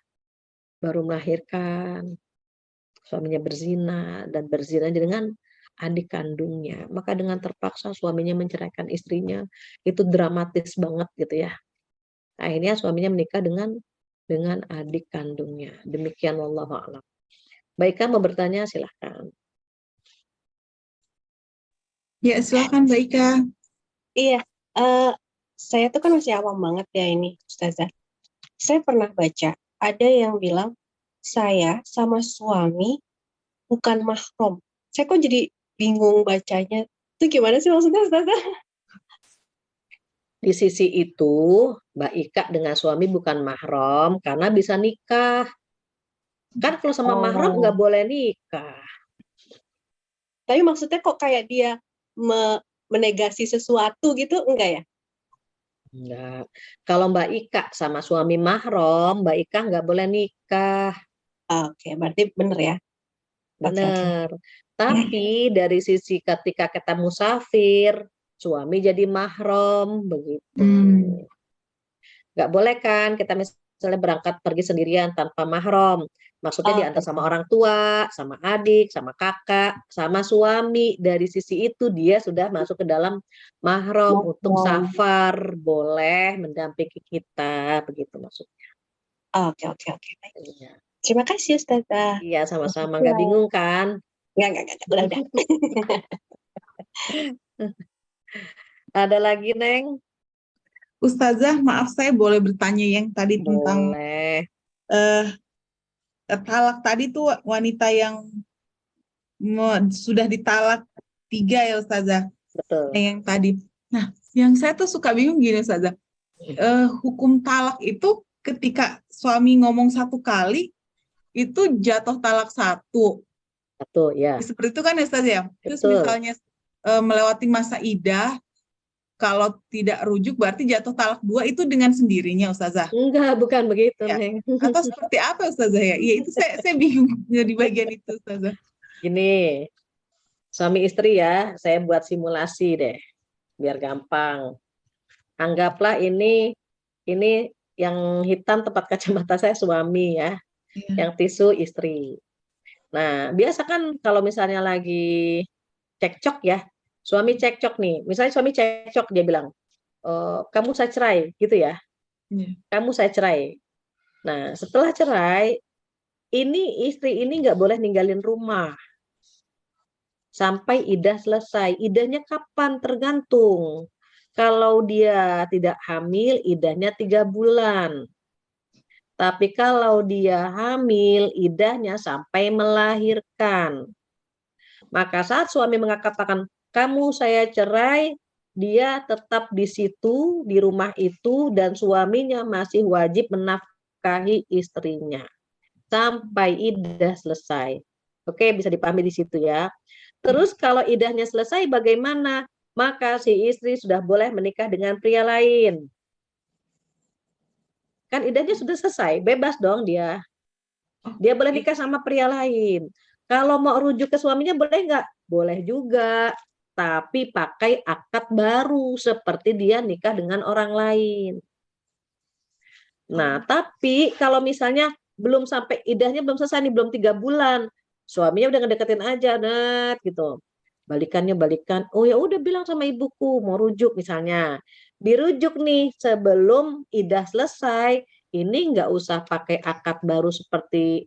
baru melahirkan, suaminya berzina, dan berzina dengan adik kandungnya. Maka dengan terpaksa suaminya menceraikan istrinya, itu dramatis banget gitu ya. Akhirnya suaminya menikah dengan adik kandungnya. Demikian wallahu a'lam. Baik, kan mau bertanya silahkan. Ya, silakan Mbak Ika. Iya, saya tuh kan masih awam banget ya ini, Ustazah. Saya pernah baca, ada yang bilang, saya sama suami bukan mahram. Saya kok jadi bingung bacanya. Itu gimana sih maksudnya, Ustazah? Di sisi itu, Mbak Ika dengan suami bukan mahram karena bisa nikah. Kan kalau sama mahram nggak boleh nikah. Tapi maksudnya kok kayak dia menegasi sesuatu gitu, enggak ya? Enggak. Kalau Mbak Ika sama suami mahram, Mbak Ika nggak boleh nikah. Oke, berarti bener ya? Oke. Bener. Tapi dari sisi ketika kita musafir, suami jadi mahram, begitu. Nggak boleh kan kita misalnya berangkat pergi sendirian tanpa mahram. Maksudnya diantar sama orang tua, sama adik, sama kakak, sama suami. Dari sisi itu dia sudah masuk ke dalam mahram untuk safar, boleh mendampingi kita, begitu maksudnya. Oke. Baik. Iya. Terima kasih, Ustazah. Iya, sama-sama. Nggak bingung kan? Enggak. Udah. Ada lagi, Neng? Ustazah, maaf saya boleh bertanya yang tadi tentang Boleh. talak tadi tuh wanita yang sudah ditalak 3 ya Ustazah. Betul. Yang tadi. Nah, yang saya tuh suka bingung gini Ustazah. Hukum talak itu ketika suami ngomong 1 kali itu jatuh talak 1. Satu, ya. Seperti itu kan ya Ustazah ya. Terus Betul. misalnya melewati masa iddah, kalau tidak rujuk berarti jatuh talak 2 itu dengan sendirinya Ustazah. Enggak, bukan begitu, Ya. Neng. Atau seperti apa Ustazah ya? Iya itu saya bingung di bagian itu Ustazah. Gini, suami istri ya, saya buat simulasi deh, biar gampang. Anggaplah ini yang hitam tempat kacamata saya suami ya, yang tisu istri. Nah, biasa kan kalau misalnya lagi cekcok ya, suami cekcok nih, misalnya suami cekcok dia bilang, kamu saya cerai, gitu ya, kamu saya cerai. Nah, setelah cerai, istri ini nggak boleh ninggalin rumah sampai iddah selesai. Iddahnya kapan? Tergantung. Kalau dia tidak hamil, iddahnya 3 bulan. Tapi kalau dia hamil, iddahnya sampai melahirkan. Maka saat suami mengatakan, kamu saya cerai, dia tetap di situ, di rumah itu, dan suaminya masih wajib menafkahi istrinya. Sampai iddah selesai. Oke, bisa dipahami di situ ya. Terus kalau iddahnya selesai bagaimana? Maka si istri sudah boleh menikah dengan pria lain. Kan iddahnya sudah selesai, bebas dong dia. Dia boleh nikah sama pria lain. Kalau mau rujuk ke suaminya boleh nggak? Boleh juga. Tapi pakai akad baru seperti dia nikah dengan orang lain. Nah, tapi kalau misalnya belum sampai iddahnya belum selesai nih, belum 3 bulan. Suaminya udah ngedeketin aja, Nat, gitu. Balikan. Oh ya udah bilang sama ibuku mau rujuk misalnya. Dirujuk nih sebelum iddah selesai. Ini nggak usah pakai akad baru seperti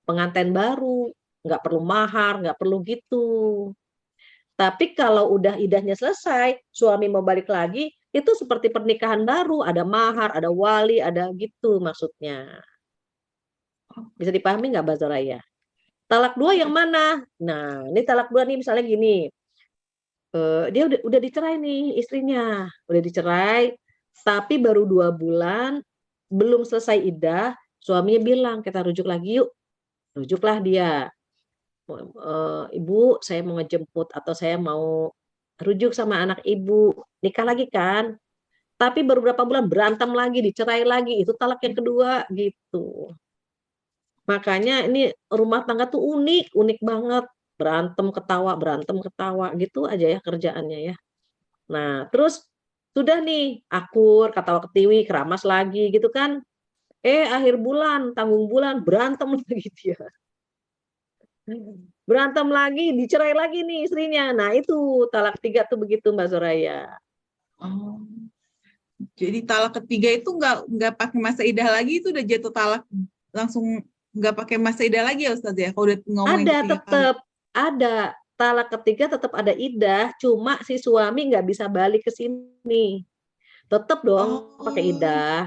pengantin baru, nggak perlu mahar, nggak perlu gitu. Tapi kalau udah iddahnya selesai, suami mau balik lagi, itu seperti pernikahan baru, ada mahar, ada wali, ada gitu maksudnya. Bisa dipahami nggak, Mbak Zoraya? Talak 2 yang mana? Nah, ini talak 2 nih misalnya gini. Dia udah dicerai nih istrinya, udah dicerai, tapi baru 2 bulan, belum selesai iddah, suaminya bilang kita rujuk lagi yuk. Rujuklah dia. Ibu, saya mau ngejemput atau saya mau rujuk sama anak ibu, nikah lagi kan? Tapi baru berapa bulan berantem lagi, dicerai lagi, itu talak yang kedua gitu. Makanya ini rumah tangga tuh unik banget. Berantem ketawa gitu aja ya kerjaannya ya. Nah, terus sudah nih akur, ketawa ketiwi, keramas lagi gitu kan. Akhir bulan, tanggung bulan berantem lagi dia. Berantem lagi, dicerai lagi nih istrinya. Nah, itu talak 3 tuh begitu Mbak Zoraya. Oh. Jadi talak ketiga itu nggak pakai masa iddah lagi, itu udah jatuh talak langsung nggak pakai masa iddah lagi ya Ustaz ya? Kalau udah ngomongin Ada 3 kali. tetap ada. talak ketiga tetap ada iddah, cuma si suami nggak bisa balik ke sini. Tetap dong pakai Oh, iddah.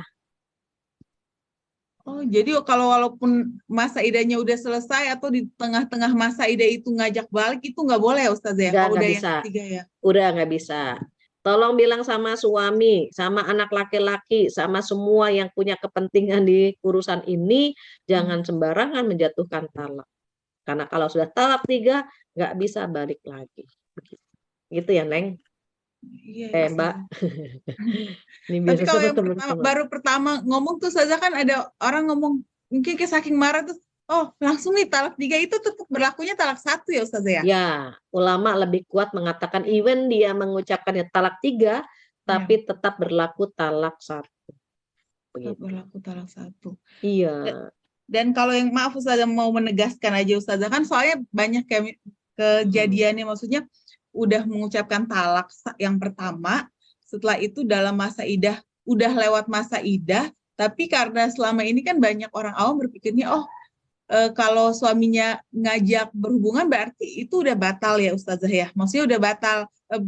oh, jadi kalau walaupun masa idahnya udah selesai atau di tengah-tengah masa idah itu ngajak balik itu nggak boleh ya Ustazah ya? Kalau Nggak udah yang bisa. ketiga ya. Udah nggak bisa. Tolong bilang sama suami, sama anak laki-laki, sama semua yang punya kepentingan di urusan ini, jangan sembarangan menjatuhkan talak. Karena kalau sudah talak 3, nggak bisa balik lagi. Gitu ya, Neng? Iya, ya, Mbak. Ustazah. Ini Tapi biasa kalau sama yang teman-teman. baru pertama ngomong tuh Ustazah kan ada orang ngomong mungkin kayak saking marah tuh, oh langsung nih talak 3 itu tetap berlakunya talak 1 ya Ustazah ya? Ya, ulama lebih kuat mengatakan even dia mengucapkan talak 3, Ya, tapi tetap berlaku talak 1. tetap Begitu. berlaku talak 1. Iya. Dan kalau yang maaf Ustazah mau menegaskan aja Ustazah kan soalnya banyak kejadiannya maksudnya udah mengucapkan talak yang pertama, setelah itu dalam masa idah udah lewat masa idah, tapi karena selama ini kan banyak orang awam berpikirnya kalau suaminya ngajak berhubungan berarti itu udah batal ya Ustazah ya. Maksudnya udah batal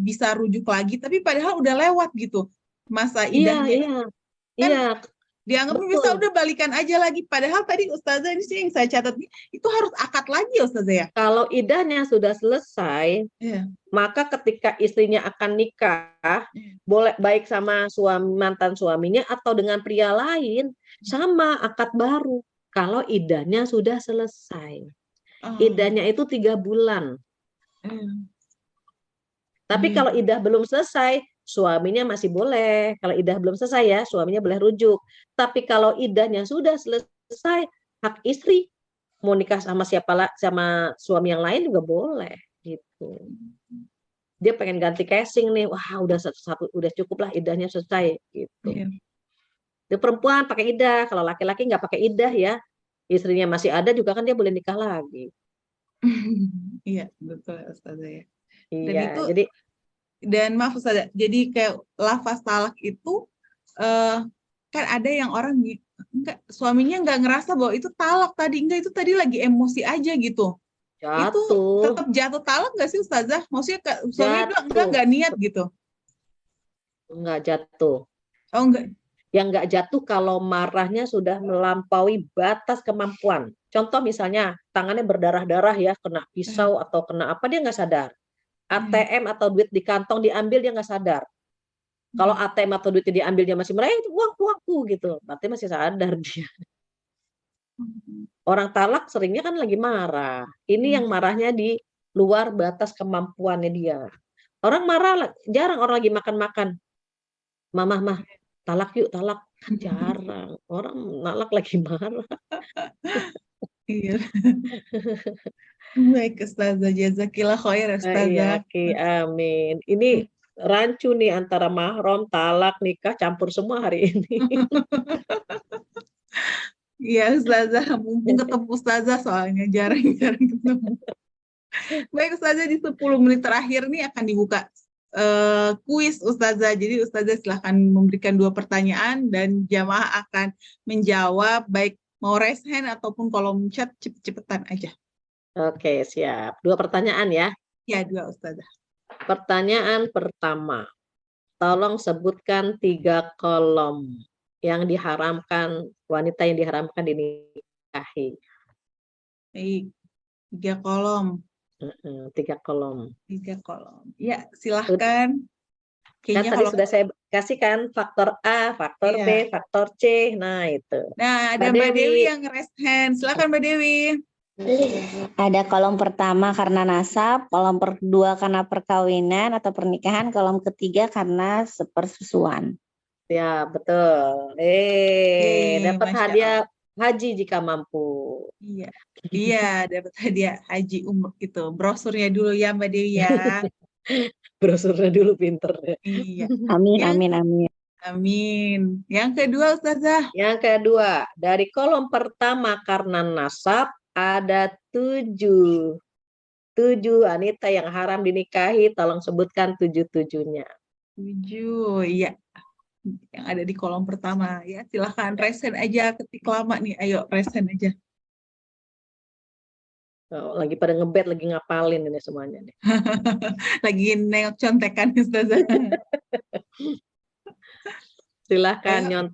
bisa rujuk lagi, tapi padahal udah lewat gitu masa Iya, idahnya. iya. Kan Iya, dianggapnya bisa betul. udah balikan aja lagi. Padahal tadi Ustazah ini sih yang saya catat itu harus akad lagi ya Ustazah ya. Kalau iddahnya sudah selesai, Iya. maka ketika istrinya akan nikah, boleh baik sama mantan suaminya atau dengan pria lain, sama akad baru. Kalau iddahnya sudah selesai. Iddahnya itu 3 bulan. Tapi kalau iddah belum selesai, suaminya masih boleh. Kalau iddah belum selesai ya, suaminya boleh rujuk. Tapi kalau iddahnya sudah selesai, hak istri mau nikah sama sama suami yang lain juga boleh gitu. Dia pengen ganti casing nih, wah udah udah cukup lah iddahnya selesai gitu. Dia perempuan pakai iddah, kalau laki-laki nggak pakai iddah ya, istrinya masih ada juga kan dia boleh nikah lagi. Iya betul Ustazah ya. Dan Iya, itu jadi dan maaf Ustazah, jadi kayak lafaz talak itu kan ada yang orang enggak, suaminya nggak ngerasa bahwa itu talak tadi, enggak itu tadi lagi emosi aja gitu. Itu jatuh, tetap jatuh talak nggak sih Ustazah? Maksudnya suaminya bilang jatuh, enggak niat gitu. nggak jatuh. Oh enggak. Yang nggak jatuh kalau marahnya sudah melampaui batas kemampuan. Contoh misalnya tangannya berdarah-darah ya, kena pisau atau kena apa dia nggak sadar. ATM atau duit di kantong diambil dia nggak sadar. Kalau ATM atau duitnya diambil dia masih marah, uangku gitu, berarti masih sadar dia. Orang talak seringnya kan lagi marah. Ini yang marahnya di luar batas kemampuannya dia. Orang marah, jarang orang lagi makan-makan. Mah, talak yuk, talak. Jarang. Orang nalak lagi marah. Iya. Baik Ustazah, jazakillah khair Ustazah. Iya, amin. Ini rancu nih antara mahram, talak, nikah, campur semua hari ini. Iya Ustazah, mumpung ketemu Ustazah soalnya jarang-jarang ketemu. Baik Ustazah, di 10 menit terakhir nih akan dibuka kuis Ustazah. Jadi Ustazah silahkan memberikan 2 pertanyaan dan jamaah akan menjawab baik mau raise hand ataupun kolom chat cepet-cepetan aja. Oke, siap. 2 pertanyaan ya. Ya, 2 Ustazah. Pertanyaan pertama. Tolong sebutkan 3 kolom yang diharamkan, wanita yang diharamkan dinikahi. Baik, 3 kolom. 3 kolom. 3 kolom. Ya, silahkan. Kan tadi sudah saya kasih kan faktor A, faktor B, faktor C. Nah, itu. Nah, ada Mbak Dewi yang raise hand. Silakan Mbak Dewi. Ada kolom pertama karena nasab, kolom kedua karena perkawinan atau pernikahan, kolom ketiga karena sepersusuan. Ya, betul. Dapat hadiah haji jika mampu. Iya. Iya, dapat hadiah haji umroh gitu. Brosurnya dulu ya Mbak Dewi ya. Brosurnya dulu pinter ya. Iya. Amin, amin, amin. Amin. Yang kedua Ustazah. Yang kedua, dari kolom pertama karena nasab ada 7. 7 wanita yang haram dinikahi, tolong sebutkan 7-7-nya. 7, iya. Yang ada di kolom pertama ya. Silahkan raise hand aja, ketik lama nih. Ayo raise hand aja. Oh, lagi pada ngebet, lagi ngapalin ini semuanya nih. Lagi nengok contekan Ustazah. Silahkan Ayo, nyont.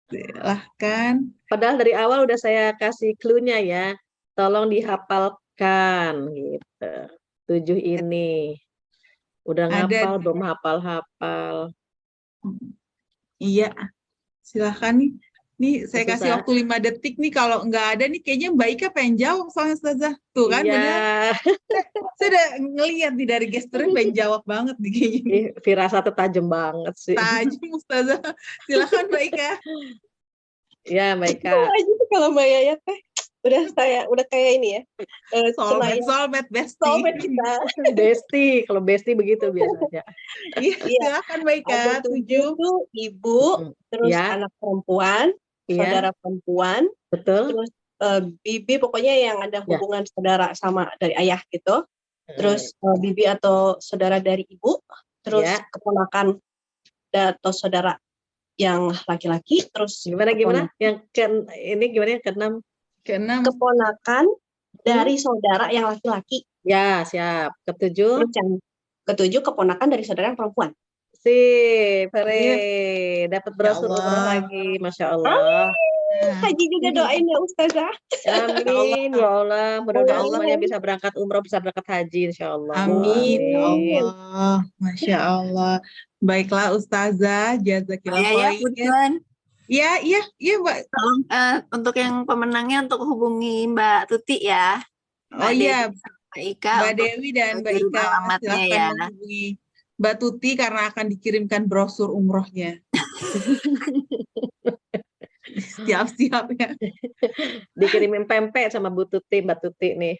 silahkan. Padahal dari awal udah saya kasih clue-nya ya. Tolong dihafalkan gitu. 7 ini. Udah Ada, ngapal, belum hafal-hafal. iya, silahkan nih. Nih saya kasih Susah. waktu 5 detik nih, kalau nggak ada nih kayaknya Mbak Ika pengen jawab soalnya Ustazah. Tuh kan Iya, bener. Saya udah ngeliat nih dari gesturnya pengen jawab banget nih kayaknya. ih, firasatnya tajam banget sih. Tajam Ustazah. Silahkan Mbak Ika. Ya, Mbak Ika. Tahu aja tuh kalau Mbak Yaya teh udah kayak ini ya. Soulmate, Senayan soulmate, bestie. soulmate kita. Besti, kalau besti begitu biasanya. Iya, Iya. silahkan Mbak Ika. Ada 7 7. tuh ibu, terus Ya, anak perempuan, iya, saudara perempuan, betul. terus bibi, pokoknya yang ada Ya. hubungan saudara sama dari ayah gitu. Terus bibi atau saudara dari ibu, terus Ya. keponakan atau saudara yang laki-laki, terus Gimana? Yang ini gimana yang keenam? Keenam. keponakan dari saudara yang laki-laki. Ya, siap. Ketujuh. Terus yang ketujuh keponakan dari saudara yang perempuan. Sip, hore. Sip. Dapat Ya brosur Allah. umroh lagi, Masya Allah. Haji juga doain ya Ustazah. Amin, ya Allah. Mudah-mudahan Allah. semuanya bisa berangkat umroh, bisa berangkat haji, Insya Allah. Amin. Ya Amin. Allah. Masya Allah. Baiklah Ustazah, jazakillah Ya, khair. Punten. Iya Mbak. Tolong untuk yang pemenangnya untuk hubungi Mbak Tuti ya. Oh iya, Dewi sama Mbak Ika Mbak untuk Dewi dan Mbak kirim Ika alamatnya silahkan ya. menghubungi Mbak Tuti karena akan dikirimkan brosur umrohnya. Siap-siap ya. Dikirimin pempek sama Bu Tuti, Mbak Tuti nih.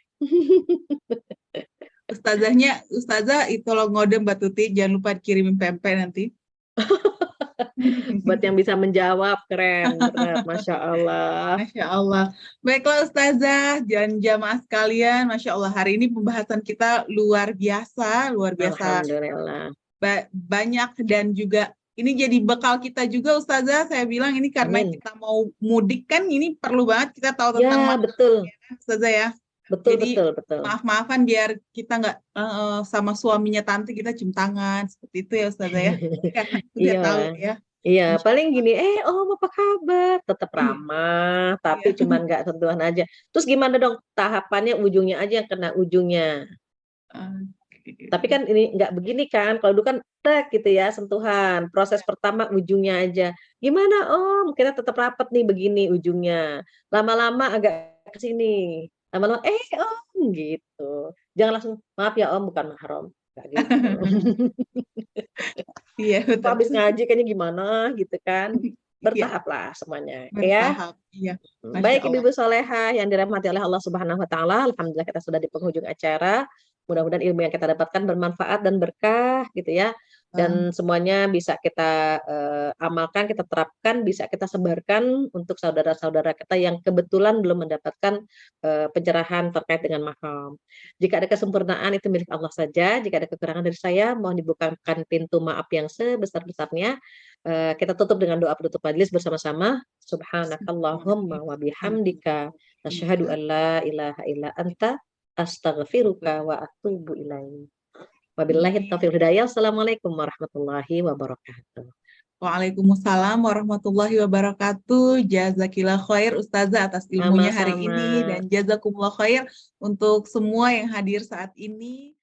Ustazah itu lo ngode Mbak Tuti, jangan lupa dikirimin pempek nanti. Buat yang bisa menjawab, keren, berat, Masya Allah. Masya Allah. Baiklah Ustazah dan jamaah sekalian, Masya Allah hari ini pembahasan kita luar biasa. Alhamdulillah. Banyak dan juga ini jadi bekal kita juga Ustazah. Saya bilang ini karena Amin. kita mau mudik kan, ini perlu banget kita tahu Ya, tentang betul. Ustazah ya. Betul, Jadi, betul. maaf-maafan biar kita nggak sama suaminya tante kita cium tangan seperti itu ya Ustazah ya. Karena kita Iya. tahu ya. Iya, Masya paling gini, Om apa kabar? Tetap ramah, tapi Iya. cuman nggak sentuhan aja. Terus gimana dong tahapannya, ujungnya aja yang kena ujungnya. Tapi kan ini nggak begini kan, kalau dulu kan tek gitu ya, sentuhan. Proses pertama ujungnya aja. Gimana Om? Kita tetap rapat nih begini ujungnya. Lama-lama agak ke sini. Lama-lama, Om gitu. Jangan langsung, maaf ya Om, bukan mahram. Kayak gitu. Iya Kok betul. habis ngaji kayaknya gimana gitu kan. Iya, Bertahap lah semuanya. Ya. bertahap. Iya. Masya Baik Allah. Ibu-ibu solehah yang dirahmati oleh Allah Subhanahu wa taala, alhamdulillah kita sudah di penghujung acara. Mudah-mudahan ilmu yang kita dapatkan bermanfaat dan berkah gitu ya. Dan semuanya bisa kita amalkan, kita terapkan, bisa kita sebarkan untuk saudara-saudara kita yang kebetulan belum mendapatkan pencerahan terkait dengan mahram. Jika ada kesempurnaan itu milik Allah saja, jika ada kekurangan dari saya mohon dibukakan pintu maaf yang sebesar-besarnya. Kita tutup dengan doa penutup majelis bersama-sama. Subhanakallahumma wa bihamdika asyhadu an la ilaha illa anta astaghfiruka wa atubu ilaik. Wabillahi taufiq hidayah. Assalamualaikum warahmatullahi wabarakatuh. Waalaikumsalam warahmatullahi wabarakatuh. Jazakillah khair Ustazah atas ilmunya hari Sama-sama. ini dan jazakumullah khair untuk semua yang hadir saat ini.